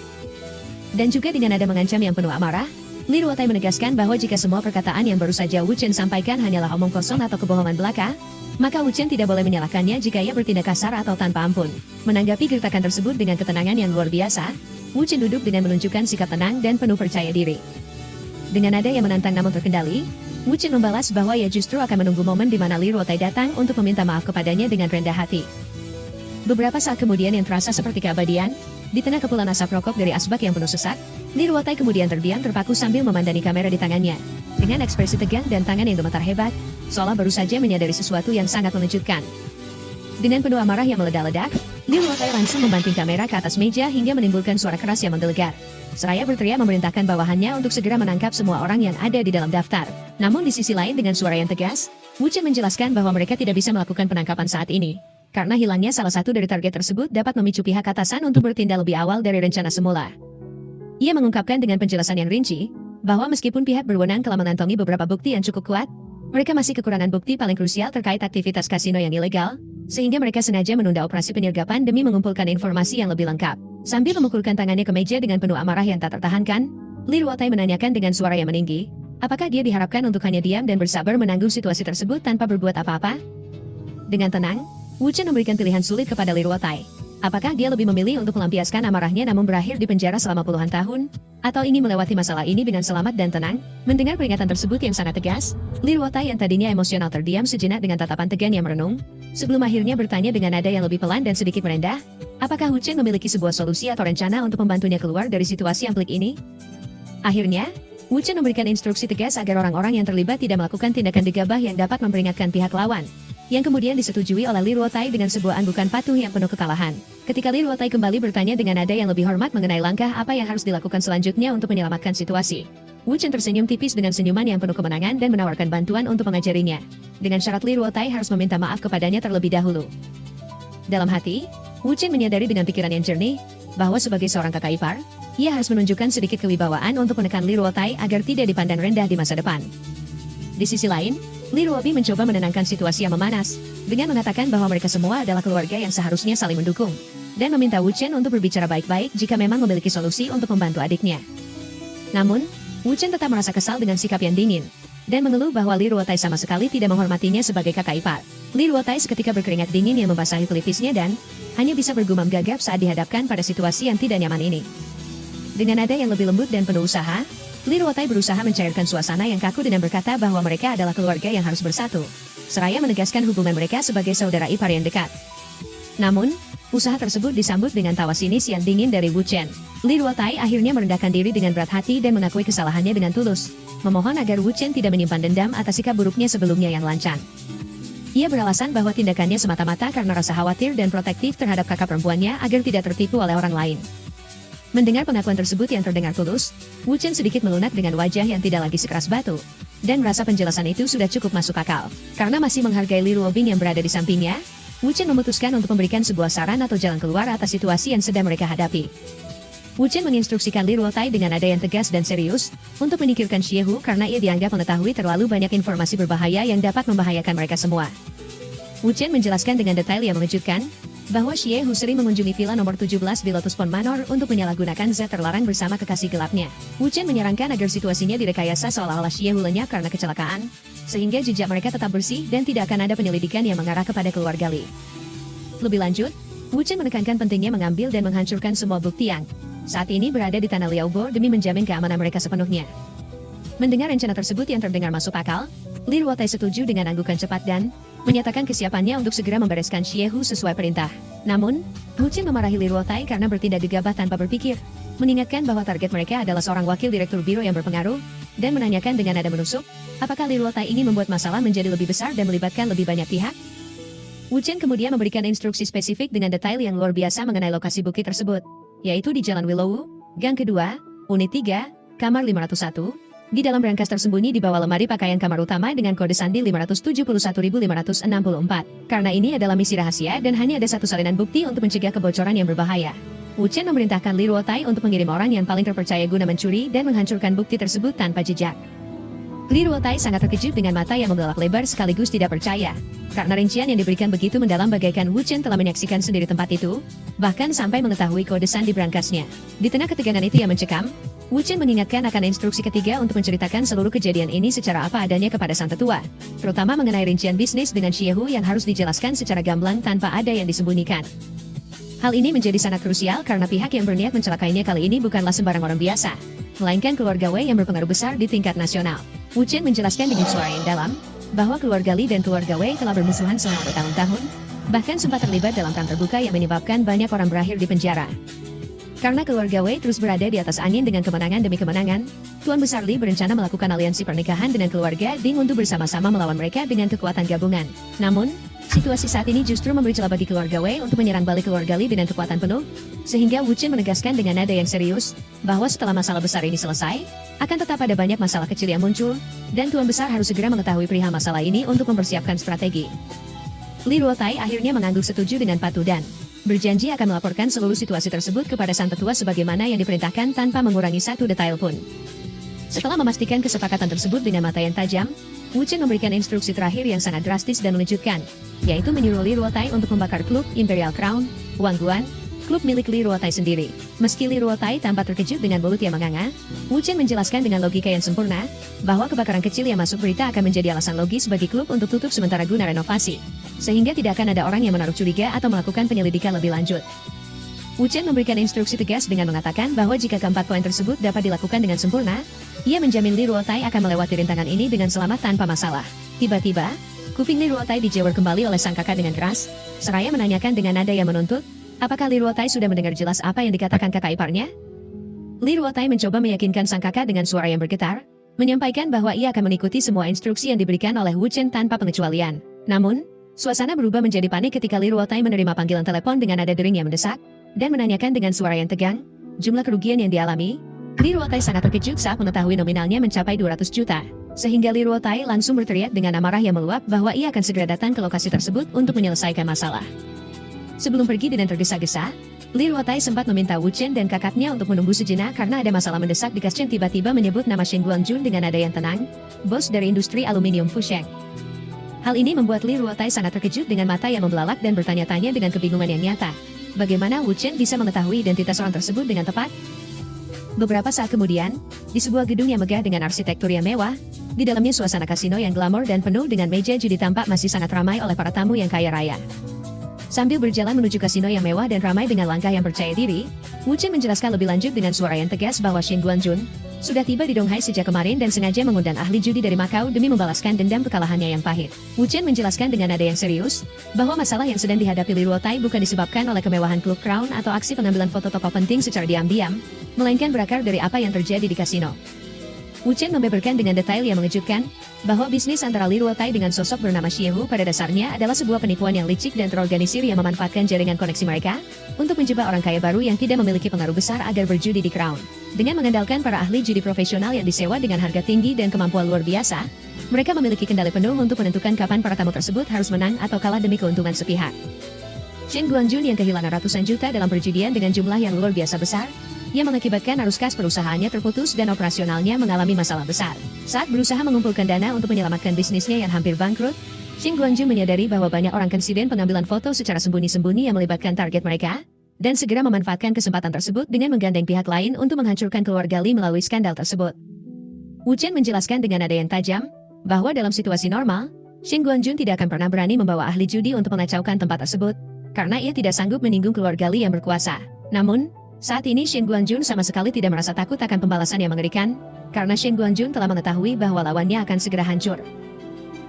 Dan juga dengan nada mengancam yang penuh amarah, Li Ruotai menegaskan bahwa jika semua perkataan yang baru saja Wu Chen sampaikan hanyalah omong kosong atau kebohongan belaka, maka Wu Chen tidak boleh menyalahkannya jika ia bertindak kasar atau tanpa ampun. Menanggapi gertakan tersebut dengan ketenangan yang luar biasa, Wu Chen duduk dengan menunjukkan sikap tenang dan penuh percaya diri. Dengan nada yang menantang namun terkendali, Wu Chen membalas bahwa ia justru akan menunggu momen di mana Li Ruotai datang untuk meminta maaf kepadanya dengan rendah hati. Beberapa saat kemudian yang terasa seperti keabadian, di tengah kepulan asap rokok dari asbak yang penuh sesak, Li Ruotai kemudian terdiam terpaku sambil memandangi kamera di tangannya. Dengan ekspresi tegang dan tangan yang gemetar hebat, seolah baru saja menyadari sesuatu yang sangat mengejutkan. Dengan penuh amarah yang meledak-ledak, Li Ruotai langsung membanting kamera ke atas meja hingga menimbulkan suara keras yang menggelegar. Seraya berteriak memerintahkan bawahannya untuk segera menangkap semua orang yang ada di dalam daftar. Namun di sisi lain dengan suara yang tegas, Wu Chen menjelaskan bahwa mereka tidak bisa melakukan penangkapan saat ini. Karena hilangnya salah satu dari target tersebut dapat memicu pihak atasan untuk bertindak lebih awal dari rencana semula. Ia mengungkapkan dengan penjelasan yang rinci, bahwa meskipun pihak berwenang telah mengantongi beberapa bukti yang cukup kuat, mereka masih kekurangan bukti paling krusial terkait aktivitas kasino yang ilegal, sehingga mereka sengaja menunda operasi penyergapan demi mengumpulkan informasi yang lebih lengkap. Sambil memukulkan tangannya ke meja dengan penuh amarah yang tak tertahankan, Li Ruotai menanyakan dengan suara yang meninggi, apakah dia diharapkan untuk hanya diam dan bersabar menanggung situasi tersebut tanpa berbuat apa-apa? Dengan tenang, Wu Chen memberikan pilihan sulit kepada Li Ruotai. Apakah dia lebih memilih untuk melampiaskan amarahnya namun berakhir di penjara selama puluhan tahun? Atau ingin melewati masalah ini dengan selamat dan tenang? Mendengar peringatan tersebut yang sangat tegas, Li Ruotai yang tadinya emosional terdiam sejenak dengan tatapan tegang yang merenung, sebelum akhirnya bertanya dengan nada yang lebih pelan dan sedikit merendah, apakah Wu Chen memiliki sebuah solusi atau rencana untuk membantunya keluar dari situasi yang pelik ini? Akhirnya, Wu Chen memberikan instruksi tegas agar orang-orang yang terlibat tidak melakukan tindakan gegabah yang dapat memperingatkan pihak lawan, yang kemudian disetujui oleh Li Ruotai dengan sebuah anggukan patuh yang penuh kekalahan. Ketika Li Ruotai kembali bertanya dengan nada yang lebih hormat mengenai langkah apa yang harus dilakukan selanjutnya untuk menyelamatkan situasi, Wu Chen tersenyum tipis dengan senyuman yang penuh kemenangan dan menawarkan bantuan untuk mengajarinya. Dengan syarat Li Ruotai harus meminta maaf kepadanya terlebih dahulu. Dalam hati, Wu Chen menyadari dengan pikiran yang jernih, bahwa sebagai seorang kakak ipar, ia harus menunjukkan sedikit kewibawaan untuk menekan Li Ruotai agar tidak dipandang rendah di masa depan. Di sisi lain, Li Ruobing mencoba menenangkan situasi yang memanas, dengan mengatakan bahwa mereka semua adalah keluarga yang seharusnya saling mendukung, dan meminta Wu Chen untuk berbicara baik-baik jika memang memiliki solusi untuk membantu adiknya. Namun, Wu Chen tetap merasa kesal dengan sikap yang dingin, dan mengeluh bahwa Li Ruotai sama sekali tidak menghormatinya sebagai kakak ipar. Li Ruotai seketika berkeringat dingin yang membasahi pelipisnya dan hanya bisa bergumam gagap saat dihadapkan pada situasi yang tidak nyaman ini. Dengan nada yang lebih lembut dan penuh usaha, Li Ruotai berusaha mencairkan suasana yang kaku dengan berkata bahwa mereka adalah keluarga yang harus bersatu, seraya menegaskan hubungan mereka sebagai saudara ipar yang dekat. Namun, usaha tersebut disambut dengan tawa sinis yang dingin dari Wu Chen. Li Ruotai akhirnya merendahkan diri dengan berat hati dan mengakui kesalahannya dengan tulus, memohon agar Wu Chen tidak menyimpan dendam atas sikap buruknya sebelumnya yang lancang. Ia beralasan bahwa tindakannya semata-mata karena rasa khawatir dan protektif terhadap kakak perempuannya agar tidak tertipu oleh orang lain. Mendengar pengakuan tersebut yang terdengar tulus, Wu Chen sedikit melunak dengan wajah yang tidak lagi sekeras batu, dan merasa penjelasan itu sudah cukup masuk akal. Karena masih menghargai Li Ruobing yang berada di sampingnya, Wu Chen memutuskan untuk memberikan sebuah saran atau jalan keluar atas situasi yang sedang mereka hadapi. Wu Chen menginstruksikan Li Ruotai dengan nada yang tegas dan serius untuk menyingkirkan Xiehu karena ia dianggap mengetahui terlalu banyak informasi berbahaya yang dapat membahayakan mereka semua. Wu Chen menjelaskan dengan detail yang mengejutkan bahwa Xiehu sering mengunjungi villa nomor 17 di Lotus Pond Manor untuk menyalahgunakan zat terlarang bersama kekasih gelapnya. Wu Chen menyarankan agar situasinya direkayasa seolah-olah Xiehu lenyap karena kecelakaan, sehingga jejak mereka tetap bersih dan tidak akan ada penyelidikan yang mengarah kepada keluarga Li. Lebih lanjut, Wu Chen menekankan pentingnya mengambil dan menghancurkan semua bukti yang saat ini berada di tanah Liaobo demi menjamin keamanan mereka sepenuhnya. Mendengar rencana tersebut yang terdengar masuk akal, Li Ruotai setuju dengan anggukan cepat dan menyatakan kesiapannya untuk segera membereskan Xiehu sesuai perintah. Namun, Wu Chen memarahi Li Ruotai karena bertindak gegabah tanpa berpikir, mengingatkan bahwa target mereka adalah seorang wakil direktur biro yang berpengaruh, dan menanyakan dengan nada menusuk, apakah Li Ruotai ini membuat masalah menjadi lebih besar dan melibatkan lebih banyak pihak? Wu Chen kemudian memberikan instruksi spesifik dengan detail yang luar biasa mengenai lokasi bukti tersebut, yaitu di Jalan Willow, Gang Kedua, Unit 3, Kamar 501, di dalam brankas tersembunyi di bawah lemari pakaian kamar utama dengan kode sandi 571.564. Karena ini adalah misi rahasia dan hanya ada satu salinan bukti untuk mencegah kebocoran yang berbahaya. Wu Chen memerintahkan Li Ruotai untuk mengirim orang yang paling terpercaya guna mencuri dan menghancurkan bukti tersebut tanpa jejak. Li Ruotai sangat terkejut dengan mata yang membelak lebar sekaligus tidak percaya, karena rincian yang diberikan begitu mendalam bagaikan Wu Chen telah menyaksikan sendiri tempat itu, bahkan sampai mengetahui kode sandi brankasnya. Di tengah ketegangan itu yang mencekam, Wu Chen mengingatkan akan instruksi ketiga untuk menceritakan seluruh kejadian ini secara apa adanya kepada sang tetua, terutama mengenai rincian bisnis dengan Xiehu yang harus dijelaskan secara gamblang tanpa ada yang disembunyikan. Hal ini menjadi sangat krusial karena pihak yang berniat mencelakainya kali ini bukanlah sembarang orang biasa, melainkan keluarga Wei yang berpengaruh besar di tingkat nasional. Wu Chen menjelaskan dengan suara yang dalam, bahwa keluarga Li dan keluarga Wei telah bermusuhan selama bertahun-tahun, bahkan sempat terlibat dalam perang terbuka yang menyebabkan banyak orang berakhir di penjara. Karena keluarga Wei terus berada di atas angin dengan kemenangan demi kemenangan, Tuan Besar Li berencana melakukan aliansi pernikahan dengan keluarga Ding untuk bersama-sama melawan mereka dengan kekuatan gabungan. Namun, situasi saat ini justru memberi celah bagi keluarga Wei untuk menyerang balik keluarga Li dengan kekuatan penuh, sehingga Wu Chen menegaskan dengan nada yang serius, bahwa setelah masalah besar ini selesai, akan tetap ada banyak masalah kecil yang muncul, dan Tuan Besar harus segera mengetahui perihal masalah ini untuk mempersiapkan strategi. Li Ruotai akhirnya mengangguk setuju dengan patuh dan berjanji akan melaporkan seluruh situasi tersebut kepada sang tetua sebagaimana yang diperintahkan tanpa mengurangi satu detail pun. Setelah memastikan kesepakatan tersebut dengan mata yang tajam, Wu Chen memberikan instruksi terakhir yang sangat drastis dan mengejutkan, yaitu menyuruh Li Ruotai untuk membakar klub Imperial Crown, Wang Guan, klub milik Li Ruotai sendiri. Meski Li Ruotai tampak terkejut dengan mulut yang menganga, Wu Chen menjelaskan dengan logika yang sempurna, bahwa kebakaran kecil yang masuk berita akan menjadi alasan logis bagi klub untuk tutup sementara guna renovasi, sehingga tidak akan ada orang yang menaruh curiga atau melakukan penyelidikan lebih lanjut. Wu Chen memberikan instruksi tegas dengan mengatakan bahwa jika keempat poin tersebut dapat dilakukan dengan sempurna, ia menjamin Li Ruotai akan melewati rintangan ini dengan selamat tanpa masalah. Tiba-tiba, kuping Li Ruotai dijewer kembali oleh sang kakak dengan keras, seraya menanyakan dengan nada yang menuntut, apakah Li Ruotai sudah mendengar jelas apa yang dikatakan kakak iparnya? Li Ruotai mencoba meyakinkan sang kakak dengan suara yang bergetar, menyampaikan bahwa ia akan mengikuti semua instruksi yang diberikan oleh Wu Chen tanpa pengecualian. Namun, suasana berubah menjadi panik ketika Li Ruotai menerima panggilan telepon dengan nada dering yang mendesak, dan menanyakan dengan suara yang tegang, jumlah kerugian yang dialami. Li Ruotai sangat terkejut saat mengetahui nominalnya mencapai 200 juta, sehingga Li Ruotai langsung berteriak dengan amarah yang meluap bahwa ia akan segera datang ke lokasi tersebut untuk menyelesaikan masalah. Sebelum pergi dengan tergesa-gesa, Li Ruotai sempat meminta Wu Chen dan kakaknya untuk menunggu sejenak karena ada masalah mendesak di Chen tiba-tiba menyebut nama Shen Guangjun dengan nada yang tenang, bos dari industri aluminium Fusheng. Hal ini membuat Li Ruotai sangat terkejut dengan mata yang membelalak dan bertanya-tanya dengan kebingungan yang nyata. Bagaimana Wu Chen bisa mengetahui identitas orang tersebut dengan tepat? Beberapa saat kemudian, di sebuah gedung yang megah dengan arsitektur yang mewah, di dalamnya suasana kasino yang glamor dan penuh dengan meja judi tampak masih sangat ramai oleh para tamu yang kaya raya. Sambil berjalan menuju kasino yang mewah dan ramai dengan langkah yang percaya diri, Wu Chen menjelaskan lebih lanjut dengan suara yang tegas bahwa Shen Guanjun sudah tiba di Donghai sejak kemarin dan sengaja mengundang ahli judi dari Macau demi membalaskan dendam kekalahannya yang pahit. Wu Chen menjelaskan dengan nada yang serius, bahwa masalah yang sedang dihadapi Li Ruotai bukan disebabkan oleh kemewahan klub Crown atau aksi pengambilan foto tokoh penting secara diam-diam, melainkan berakar dari apa yang terjadi di kasino. Wu Chen membeberkan dengan detail yang mengejutkan, bahwa bisnis antara Li Ruotai dengan sosok bernama Xie Hu pada dasarnya adalah sebuah penipuan yang licik dan terorganisir yang memanfaatkan jaringan koneksi mereka, untuk menjebak orang kaya baru yang tidak memiliki pengaruh besar agar berjudi di Crown. Dengan mengandalkan para ahli judi profesional yang disewa dengan harga tinggi dan kemampuan luar biasa, mereka memiliki kendali penuh untuk menentukan kapan para tamu tersebut harus menang atau kalah demi keuntungan sepihak. Shen Guanjun yang kehilangan ratusan juta dalam perjudian dengan jumlah yang luar biasa besar, yang mengakibatkan arus kas perusahaannya terputus dan operasionalnya mengalami masalah besar. Saat berusaha mengumpulkan dana untuk menyelamatkan bisnisnya yang hampir bangkrut, Shen Guanjun menyadari bahwa banyak orang konsiden pengambilan foto secara sembunyi-sembunyi yang melibatkan target mereka, dan segera memanfaatkan kesempatan tersebut dengan menggandeng pihak lain untuk menghancurkan keluarga Li melalui skandal tersebut. Wu Chen menjelaskan dengan nada yang tajam, bahwa dalam situasi normal, Shen Guanjun tidak akan pernah berani membawa ahli judi untuk mengacaukan tempat tersebut, karena ia tidak sanggup menyinggung keluarga Li yang berkuasa. Namun, saat ini Shen Guanjun sama sekali tidak merasa takut akan pembalasan yang mengerikan, karena Shen Guanjun telah mengetahui bahwa lawannya akan segera hancur.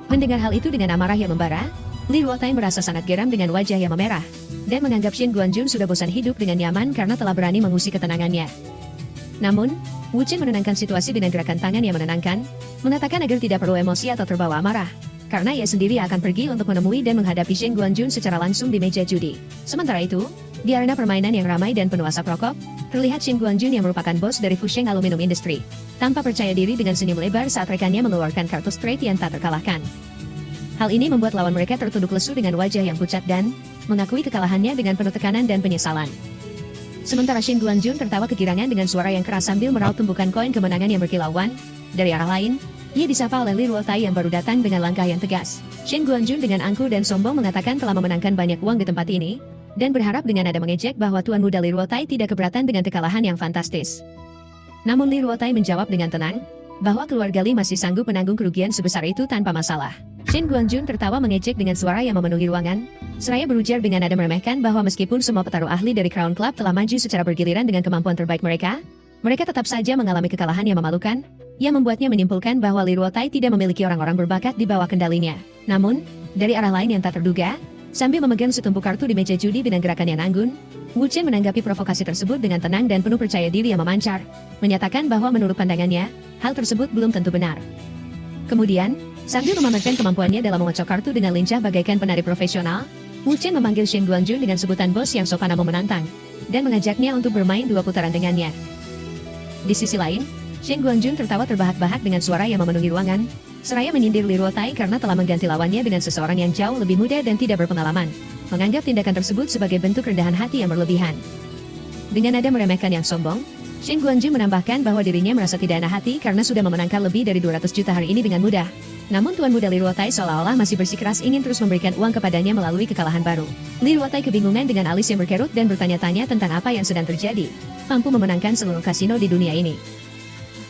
Mendengar hal itu dengan amarah yang membara, Li Ruotai merasa sangat geram dengan wajah yang memerah, dan menganggap Shen Guanjun sudah bosan hidup dengan nyaman karena telah berani mengusik ketenangannya. Namun, Wu Chen menenangkan situasi dengan gerakan tangan yang menenangkan, mengatakan agar tidak perlu emosi atau terbawa amarah, karena ia sendiri akan pergi untuk menemui dan menghadapi Shen Guanjun secara langsung di meja judi. Sementara itu, di arena permainan yang ramai dan penuh asap rokok, terlihat Shen Guanjun yang merupakan bos dari Fusheng Aluminum Industry, tampak percaya diri dengan senyum lebar saat rekannya mengeluarkan kartu straight yang tak terkalahkan. Hal ini membuat lawan mereka tertunduk lesu dengan wajah yang pucat dan mengakui kekalahannya dengan penuh tekanan dan penyesalan. Sementara Shen Guanjun tertawa kegirangan dengan suara yang keras sambil meraup tumpukan koin kemenangan yang berkilauan. Dari arah lain, ia disapa oleh Li Ruotai yang baru datang dengan langkah yang tegas. Shen Guanjun dengan angkuh dan sombong mengatakan telah memenangkan banyak uang di tempat ini, dan berharap dengan nada mengejek bahwa Tuan Muda Li Ruotai tidak keberatan dengan kekalahan yang fantastis. Namun Li Ruotai menjawab dengan tenang, bahwa keluarga Li masih sanggup menanggung kerugian sebesar itu tanpa masalah. Shen Guanjun tertawa mengejek dengan suara yang memenuhi ruangan, seraya berujar dengan nada meremehkan bahwa meskipun semua petarung ahli dari Crown Club telah maju secara bergiliran dengan kemampuan terbaik mereka tetap saja mengalami kekalahan yang memalukan, yang membuatnya menyimpulkan bahwa Li Ruotai tidak memiliki orang-orang berbakat di bawah kendalinya. Namun, dari arah lain yang tak terduga, sambil memegang setumpuk kartu di meja judi dengan gerakan yang anggun, Wu Chen menanggapi provokasi tersebut dengan tenang dan penuh percaya diri yang memancar, menyatakan bahwa menurut pandangannya, hal tersebut belum tentu benar. Kemudian, sambil memamerkan kemampuannya dalam mengocok kartu dengan lincah bagaikan penari profesional, Wu Chen memanggil Shen Guanjun dengan sebutan bos yang sopan namun menantang, dan mengajaknya untuk bermain 2 putaran dengannya. Di sisi lain, Shen Guanjun tertawa terbahak-bahak dengan suara yang memenuhi ruangan, seraya menyindir Li Ruotai karena telah mengganti lawannya dengan seseorang yang jauh lebih muda dan tidak berpengalaman, menganggap tindakan tersebut sebagai bentuk rendahan hati yang berlebihan. Dengan nada meremehkan yang sombong, Shen Guanjun menambahkan bahwa dirinya merasa tidak enak hati karena sudah memenangkan lebih dari 200 juta hari ini dengan mudah. Namun Tuan Muda Li Ruotai seolah-olah masih bersikeras ingin terus memberikan uang kepadanya melalui kekalahan baru. Li Ruotai kebingungan dengan alis yang berkerut dan bertanya-tanya tentang apa yang sedang terjadi, mampu memenangkan seluruh kasino di dunia ini.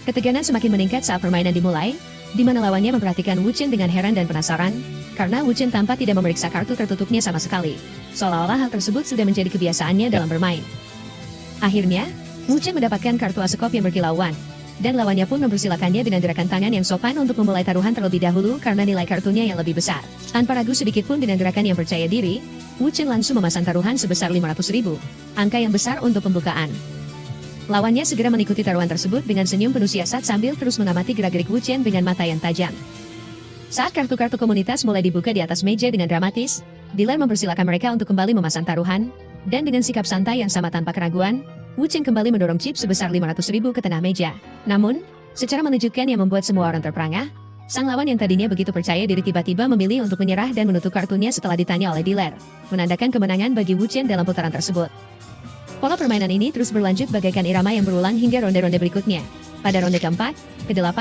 Ketegangan semakin meningkat saat permainan dimulai, di mana lawannya memperhatikan Wu Chen dengan heran dan penasaran, karena Wu Chen tampak tidak memeriksa kartu tertutupnya sama sekali, seolah-olah hal tersebut sudah menjadi kebiasaannya dalam bermain. Akhirnya, Wu Chen mendapatkan kartu asekop yang berkilauan, dan lawannya pun mempersilakannya dengan gerakan tangan yang sopan untuk memulai taruhan terlebih dahulu karena nilai kartunya yang lebih besar. Tanpa ragu sedikit pun dengan gerakan yang percaya diri, Wu Chen langsung memasang taruhan sebesar 500.000, angka yang besar untuk pembukaan. Lawannya segera mengikuti taruhan tersebut dengan senyum penuh siasat sambil terus mengamati gerak-gerik Wu Chen dengan mata yang tajam. Saat kartu-kartu komunitas mulai dibuka di atas meja dengan dramatis, dealer mempersilakan mereka untuk kembali memasang taruhan, dan dengan sikap santai yang sama tanpa keraguan, Wu Chen kembali mendorong chip sebesar 500.000 ke tengah meja. Namun, secara mengejutkan yang membuat semua orang terperangah, sang lawan yang tadinya begitu percaya diri tiba-tiba memilih untuk menyerah dan menutup kartunya setelah ditanya oleh dealer, menandakan kemenangan bagi Wu Chen dalam putaran tersebut. Pola permainan ini terus berlanjut bagaikan irama yang berulang hingga ronde-ronde berikutnya. Pada ronde keempat, ke-8,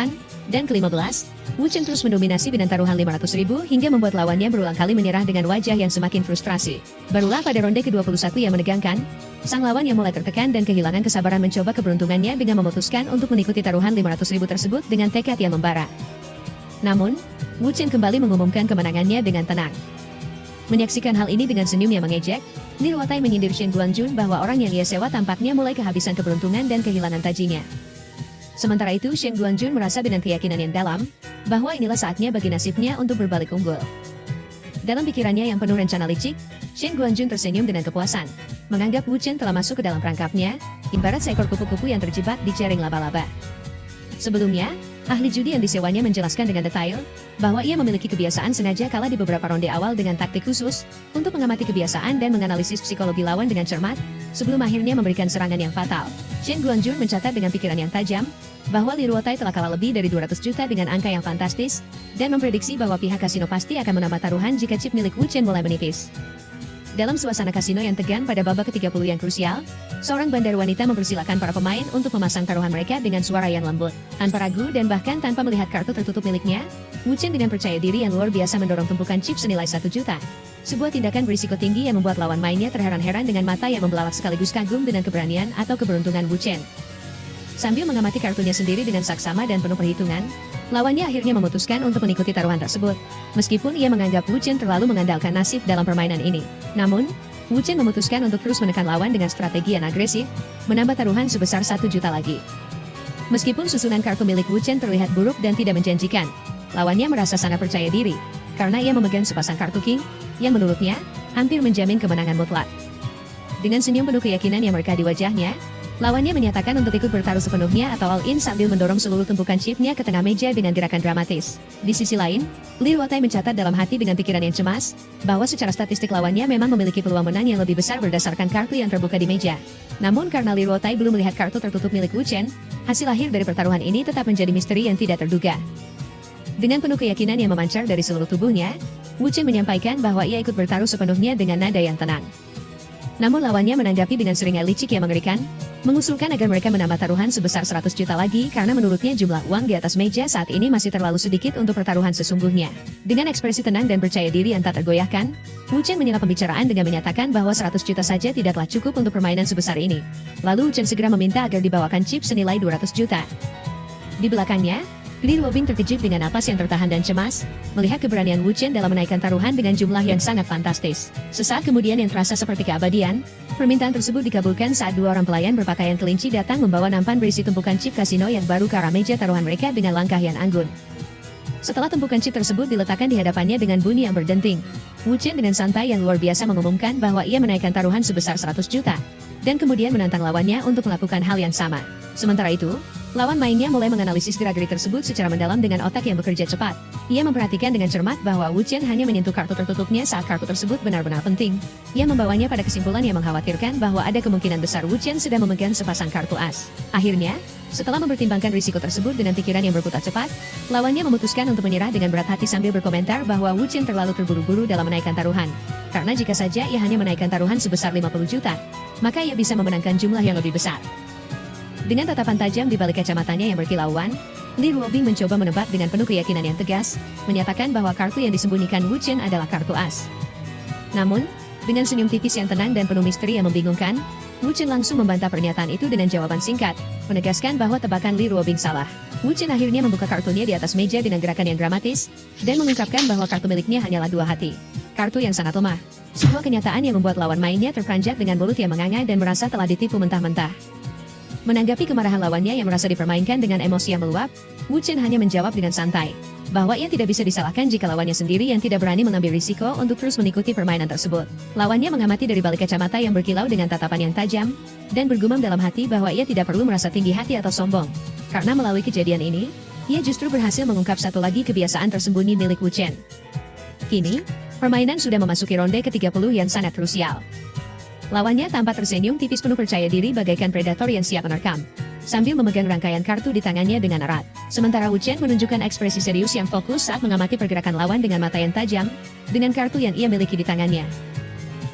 dan ke-15, Wu Chen terus mendominasi dengan taruhan 500.000 hingga membuat lawannya berulang kali menyerah dengan wajah yang semakin frustrasi. Barulah pada ronde ke-21 yang menegangkan, sang lawan yang mulai tertekan dan kehilangan kesabaran mencoba keberuntungannya dengan memutuskan untuk mengikuti taruhan 500.000 tersebut dengan tekad yang membara. Namun, Wu Chen kembali mengumumkan kemenangannya dengan tenang. Menyaksikan hal ini dengan senyum yang mengejek, Li Ruotai menyindir Shen Guangjun bahwa orang yang ia sewa tampaknya mulai kehabisan keberuntungan dan kehilangan tajinya. Sementara itu Shen Guangjun merasa dengan keyakinan yang dalam, bahwa inilah saatnya bagi nasibnya untuk berbalik unggul. Dalam pikirannya yang penuh rencana licik, Shen Guangjun tersenyum dengan kepuasan, menganggap Wu Chen telah masuk ke dalam perangkapnya, ibarat seekor kupu-kupu yang terjebak di jaring laba-laba. Sebelumnya, ahli judi yang disewanya menjelaskan dengan detail, bahwa ia memiliki kebiasaan sengaja kalah di beberapa ronde awal dengan taktik khusus, untuk mengamati kebiasaan dan menganalisis psikologi lawan dengan cermat, sebelum akhirnya memberikan serangan yang fatal. Shen Guangjun mencatat dengan pikiran yang tajam, bahwa Li Ruotai telah kalah lebih dari 200 juta dengan angka yang fantastis, dan memprediksi bahwa pihak kasino pasti akan menambah taruhan jika chip milik Wu Chen mulai menipis. Dalam suasana kasino yang tegang pada babak ke-30 yang krusial, seorang bandar wanita mempersilahkan para pemain untuk memasang taruhan mereka dengan suara yang lembut. Tanpa ragu dan bahkan tanpa melihat kartu tertutup miliknya, Wu Chen dengan percaya diri yang luar biasa mendorong tumpukan chip senilai 1 juta. Sebuah tindakan berisiko tinggi yang membuat lawan mainnya terheran-heran dengan mata yang membelalak sekaligus kagum dengan keberanian atau keberuntungan Wu Chen. Sambil mengamati kartunya sendiri dengan saksama dan penuh perhitungan, lawannya akhirnya memutuskan untuk mengikuti taruhan tersebut. Meskipun ia menganggap Wu Chen terlalu mengandalkan nasib dalam permainan ini. Namun, Wu Chen memutuskan untuk terus menekan lawan dengan strategi yang agresif, menambah taruhan sebesar 1 juta lagi. Meskipun susunan kartu milik Wu Chen terlihat buruk dan tidak menjanjikan, lawannya merasa sangat percaya diri, karena ia memegang sepasang kartu King, yang menurutnya, hampir menjamin kemenangan mutlak. Dengan senyum penuh keyakinan yang merekah di wajahnya, lawannya menyatakan untuk ikut bertaruh sepenuhnya atau all-in sambil mendorong seluruh tumpukan chipnya ke tengah meja dengan gerakan dramatis. Di sisi lain, Li Ruotai mencatat dalam hati dengan pikiran yang cemas, bahwa secara statistik lawannya memang memiliki peluang menang yang lebih besar berdasarkan kartu yang terbuka di meja. Namun karena Li Ruotai belum melihat kartu tertutup milik Wu Chen, hasil akhir dari pertaruhan ini tetap menjadi misteri yang tidak terduga. Dengan penuh keyakinan yang memancar dari seluruh tubuhnya, Wu Chen menyampaikan bahwa ia ikut bertaruh sepenuhnya dengan nada yang tenang. Namun lawannya menanggapi dengan seringai licik yang mengerikan, mengusulkan agar mereka menambah taruhan sebesar 100 juta lagi karena menurutnya jumlah uang di atas meja saat ini masih terlalu sedikit untuk pertaruhan sesungguhnya. Dengan ekspresi tenang dan percaya diri yang tak tergoyahkan, Wu Chen menyela pembicaraan dengan menyatakan bahwa 100 juta saja tidaklah cukup untuk permainan sebesar ini. Lalu Wu Chen segera meminta agar dibawakan chip senilai 200 juta. Di belakangnya, Li Ruobing terkejut dengan napas yang tertahan dan cemas, melihat keberanian Wu Chen dalam menaikkan taruhan dengan jumlah yang sangat fantastis. Sesaat kemudian yang terasa seperti keabadian, permintaan tersebut dikabulkan saat dua orang pelayan berpakaian kelinci datang membawa nampan berisi tumpukan chip kasino yang baru ke arah meja taruhan mereka dengan langkah yang anggun. Setelah tumpukan chip tersebut diletakkan di hadapannya dengan bunyi yang berdenting, Wu Chen dengan santai yang luar biasa mengumumkan bahwa ia menaikkan taruhan sebesar 100 juta, dan kemudian menantang lawannya untuk melakukan hal yang sama. Sementara itu, lawan mainnya mulai menganalisis gerak-gerik tersebut secara mendalam dengan otak yang bekerja cepat. Ia memperhatikan dengan cermat bahwa Wu Chen hanya menyentuh kartu tertutupnya saat kartu tersebut benar-benar penting. Ia membawanya pada kesimpulan yang mengkhawatirkan bahwa ada kemungkinan besar Wu Chen sedang memegang sepasang kartu as. Akhirnya, setelah mempertimbangkan risiko tersebut dengan pikiran yang berputar cepat, lawannya memutuskan untuk menyerah dengan berat hati sambil berkomentar bahwa Wu Chen terlalu terburu-buru dalam menaikkan taruhan. Karena jika saja ia hanya menaikkan taruhan sebesar 50 juta, maka ia bisa memenangkan jumlah yang lebih besar. Dengan tatapan tajam di balik kacamatanya yang berkilauan, Li Ruobing mencoba menebak dengan penuh keyakinan yang tegas, menyatakan bahwa kartu yang disembunyikan Wu Chen adalah kartu as. Namun, dengan senyum tipis yang tenang dan penuh misteri yang membingungkan, Wu Chen langsung membantah pernyataan itu dengan jawaban singkat, menegaskan bahwa tebakan Li Ruobing salah. Wu Chen akhirnya membuka kartunya di atas meja dengan gerakan yang dramatis, dan mengungkapkan bahwa kartu miliknya hanyalah 2 hati. Kartu yang sangat lemah. Sebuah kenyataan yang membuat lawan mainnya terperanjat dengan mulut yang menganga dan merasa telah ditipu mentah-mentah. Menanggapi kemarahan lawannya yang merasa dipermainkan dengan emosi yang meluap, Wu Chen hanya menjawab dengan santai, bahwa ia tidak bisa disalahkan jika lawannya sendiri yang tidak berani mengambil risiko untuk terus mengikuti permainan tersebut. Lawannya mengamati dari balik kacamata yang berkilau dengan tatapan yang tajam, dan bergumam dalam hati bahwa ia tidak perlu merasa tinggi hati atau sombong. Karena melalui kejadian ini, ia justru berhasil mengungkap satu lagi kebiasaan tersembunyi milik Wu Chen. Kini, permainan sudah memasuki ronde ke-30 yang sangat krusial. Lawannya tampak tersenyum tipis penuh percaya diri bagaikan predator yang siap menerkam, sambil memegang rangkaian kartu di tangannya dengan erat. Sementara Wu Chen menunjukkan ekspresi serius yang fokus saat mengamati pergerakan lawan dengan mata yang tajam, dengan kartu yang ia miliki di tangannya.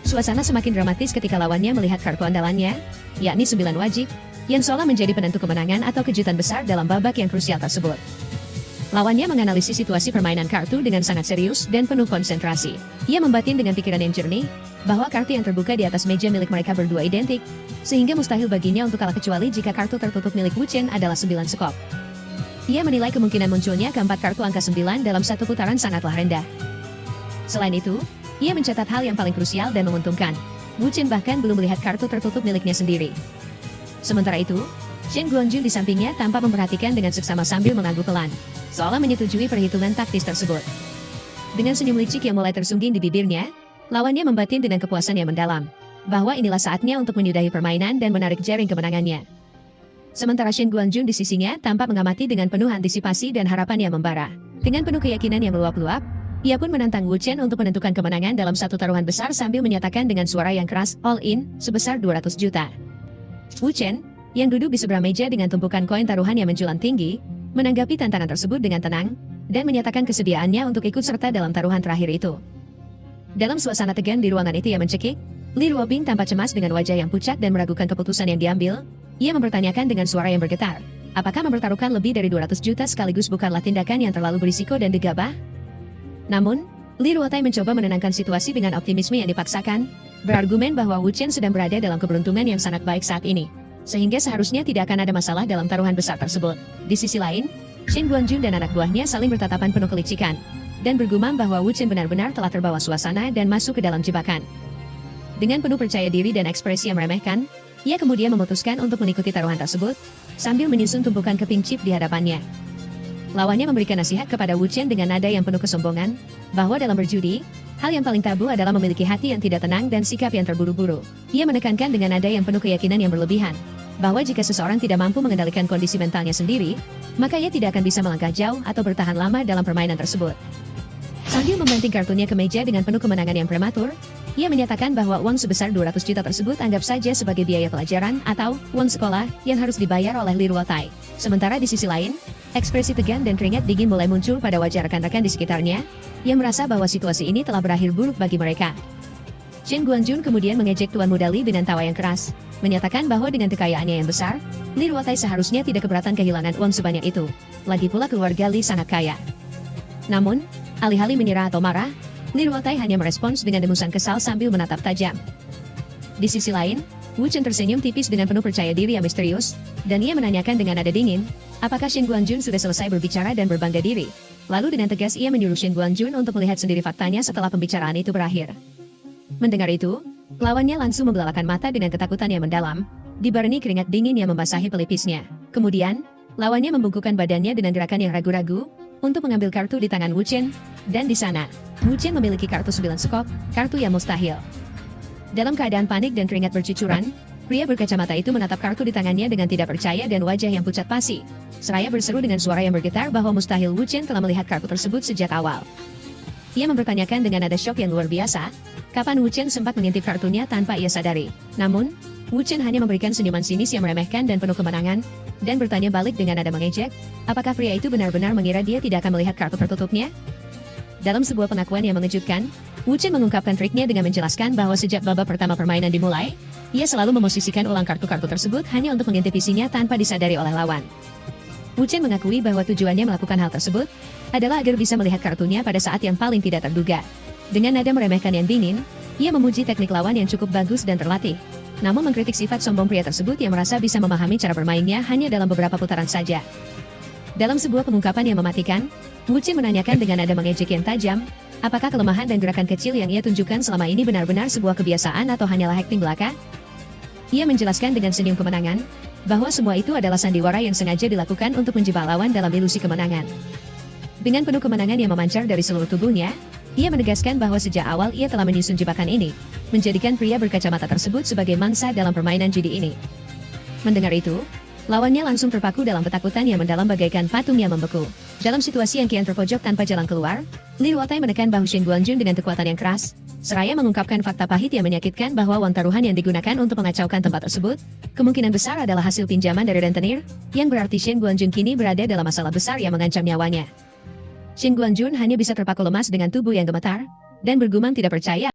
Suasana semakin dramatis ketika lawannya melihat kartu andalannya, yakni 9 wajib, yang seolah menjadi penentu kemenangan atau kejutan besar dalam babak yang krusial tersebut. Lawannya menganalisis situasi permainan kartu dengan sangat serius dan penuh konsentrasi. Ia membatin dengan pikiran yang jernih, bahwa kartu yang terbuka di atas meja milik mereka berdua identik, sehingga mustahil baginya untuk kalah kecuali jika kartu tertutup milik Wu Chen adalah 9 sekop. Ia menilai kemungkinan munculnya keempat kartu angka 9 dalam satu putaran sangatlah rendah. Selain itu, Ia mencatat hal yang paling krusial dan menguntungkan. Wu Chen bahkan belum melihat kartu tertutup miliknya sendiri. Sementara itu, Shen Guangjun di sampingnya tampak memperhatikan dengan seksama sambil mengangguk pelan, seolah menyetujui perhitungan taktis tersebut. Dengan senyum licik yang mulai tersungging di bibirnya, lawannya membatin dengan kepuasan yang mendalam, bahwa inilah saatnya untuk menyudahi permainan dan menarik jaring kemenangannya. Sementara Shen Guangjun di sisinya tampak mengamati dengan penuh antisipasi dan harapan yang membara. Dengan penuh keyakinan yang meluap-luap, ia pun menantang Wu Chen untuk menentukan kemenangan dalam satu taruhan besar sambil menyatakan dengan suara yang keras, all in, sebesar 200 juta. Wu Chen, yang duduk di seberang meja dengan tumpukan koin taruhan yang menjulang tinggi, menanggapi tantangan tersebut dengan tenang, dan menyatakan kesediaannya untuk ikut serta dalam taruhan terakhir itu. Dalam suasana tegang di ruangan itu yang mencekik, Li Ruobing tampak cemas dengan wajah yang pucat dan meragukan keputusan yang diambil. Ia mempertanyakan dengan suara yang bergetar, apakah mempertaruhkan lebih dari 200 juta sekaligus bukanlah tindakan yang terlalu berisiko dan gegabah? Namun, Li Ruotai mencoba menenangkan situasi dengan optimisme yang dipaksakan, berargumen bahwa Wu Chen sedang berada dalam keberuntungan yang sangat baik saat ini, sehingga seharusnya tidak akan ada masalah dalam taruhan besar tersebut. Di sisi lain, Shen Guangjun dan anak buahnya saling bertatapan penuh kelicikan, dan bergumam bahwa Wu Chen benar-benar telah terbawa suasana dan masuk ke dalam jebakan. Dengan penuh percaya diri dan ekspresi yang meremehkan, ia kemudian memutuskan untuk mengikuti taruhan tersebut, sambil menyusun tumpukan keping chip di hadapannya. Lawannya memberikan nasihat kepada Wu Chen dengan nada yang penuh kesombongan, bahwa dalam berjudi, hal yang paling tabu adalah memiliki hati yang tidak tenang dan sikap yang terburu-buru. Ia menekankan dengan nada yang penuh keyakinan yang berlebihan, bahwa jika seseorang tidak mampu mengendalikan kondisi mentalnya sendiri, maka ia tidak akan bisa melangkah jauh atau bertahan lama dalam permainan tersebut. Sambil membanting kartunya ke meja dengan penuh kemenangan yang prematur, ia menyatakan bahwa uang sebesar 200 juta tersebut anggap saja sebagai biaya pelajaran atau uang sekolah yang harus dibayar oleh Li Ruotai. Sementara di sisi lain, ekspresi tegang dan keringat dingin mulai muncul pada wajah rekan-rekan di sekitarnya, yang merasa bahwa situasi ini telah berakhir buruk bagi mereka. Shen Guangjun kemudian mengejek Tuan Muda Li dengan tawa yang keras, menyatakan bahwa dengan kekayaannya yang besar, Li Ruotai seharusnya tidak keberatan kehilangan uang sebanyak itu. Lagi pula keluarga Li sangat kaya. Namun, alih-alih menyerah atau marah, Li Ruotai hanya merespons dengan dengusan kesal sambil menatap tajam. Di sisi lain, Wu Chen tersenyum tipis dengan penuh percaya diri yang misterius, dan ia menanyakan dengan nada dingin, apakah Shen Guangjun sudah selesai berbicara dan berbangga diri. Lalu dengan tegas ia menyuruh Shen Guangjun untuk melihat sendiri faktanya setelah pembicaraan itu berakhir. Mendengar itu, lawannya langsung membelalakan mata dengan ketakutan yang mendalam, dibarengi keringat dingin yang membasahi pelipisnya. Kemudian, lawannya membungkukkan badannya dengan gerakan yang ragu-ragu, untuk mengambil kartu di tangan Wu Chen, dan di sana, Wu Chen memiliki kartu 9 skop, kartu yang mustahil. Dalam keadaan panik dan keringat bercucuran, pria berkacamata itu menatap kartu di tangannya dengan tidak percaya dan wajah yang pucat pasi. Seraya berseru dengan suara yang bergetar bahwa mustahil Wu Chen telah melihat kartu tersebut sejak awal. Ia mempertanyakan dengan nada syok yang luar biasa, kapan Wu Chen sempat mengintip kartunya tanpa ia sadari. Namun, Wu Chen hanya memberikan senyuman sinis yang meremehkan dan penuh kemenangan, dan bertanya balik dengan nada mengejek, apakah pria itu benar-benar mengira dia tidak akan melihat kartu tertutupnya? Dalam sebuah pengakuan yang mengejutkan, Wu Chen mengungkapkan triknya dengan menjelaskan bahwa sejak babak pertama permainan dimulai, ia selalu memosisikan ulang kartu-kartu tersebut hanya untuk mengintip isinya tanpa disadari oleh lawan. Wu Chen mengakui bahwa tujuannya melakukan hal tersebut adalah agar bisa melihat kartunya pada saat yang paling tidak terduga. Dengan nada meremehkan yang dingin, ia memuji teknik lawan yang cukup bagus dan terlatih, namun mengkritik sifat sombong pria tersebut yang merasa bisa memahami cara bermainnya hanya dalam beberapa putaran saja. Dalam sebuah pengungkapan yang mematikan, Wu Chen menanyakan dengan nada mengejek yang tajam, apakah kelemahan dan gerakan kecil yang ia tunjukkan selama ini benar-benar sebuah kebiasaan atau hanyalah acting belaka? Ia menjelaskan dengan senyum kemenangan, bahwa semua itu adalah sandiwara yang sengaja dilakukan untuk menjebak lawan dalam ilusi kemenangan. Dengan penuh kemenangan yang memancar dari seluruh tubuhnya, ia menegaskan bahwa sejak awal ia telah menyusun jebakan ini, menjadikan pria berkacamata tersebut sebagai mangsa dalam permainan judi ini. Mendengar itu, lawannya langsung terpaku dalam ketakutan yang mendalam bagaikan patung yang membeku. Dalam situasi yang kian terpojok tanpa jalan keluar, Li Ruotai menekan bahu Shen Guangjun dengan kekuatan yang keras, seraya mengungkapkan fakta pahit yang menyakitkan bahwa uang taruhan yang digunakan untuk mengacaukan tempat tersebut, kemungkinan besar adalah hasil pinjaman dari rentenir, yang berarti Shen Guangjun kini berada dalam masalah besar yang mengancam nyawanya. Shen Guangjun hanya bisa terpaku lemas dengan tubuh yang gemetar, dan bergumam tidak percaya.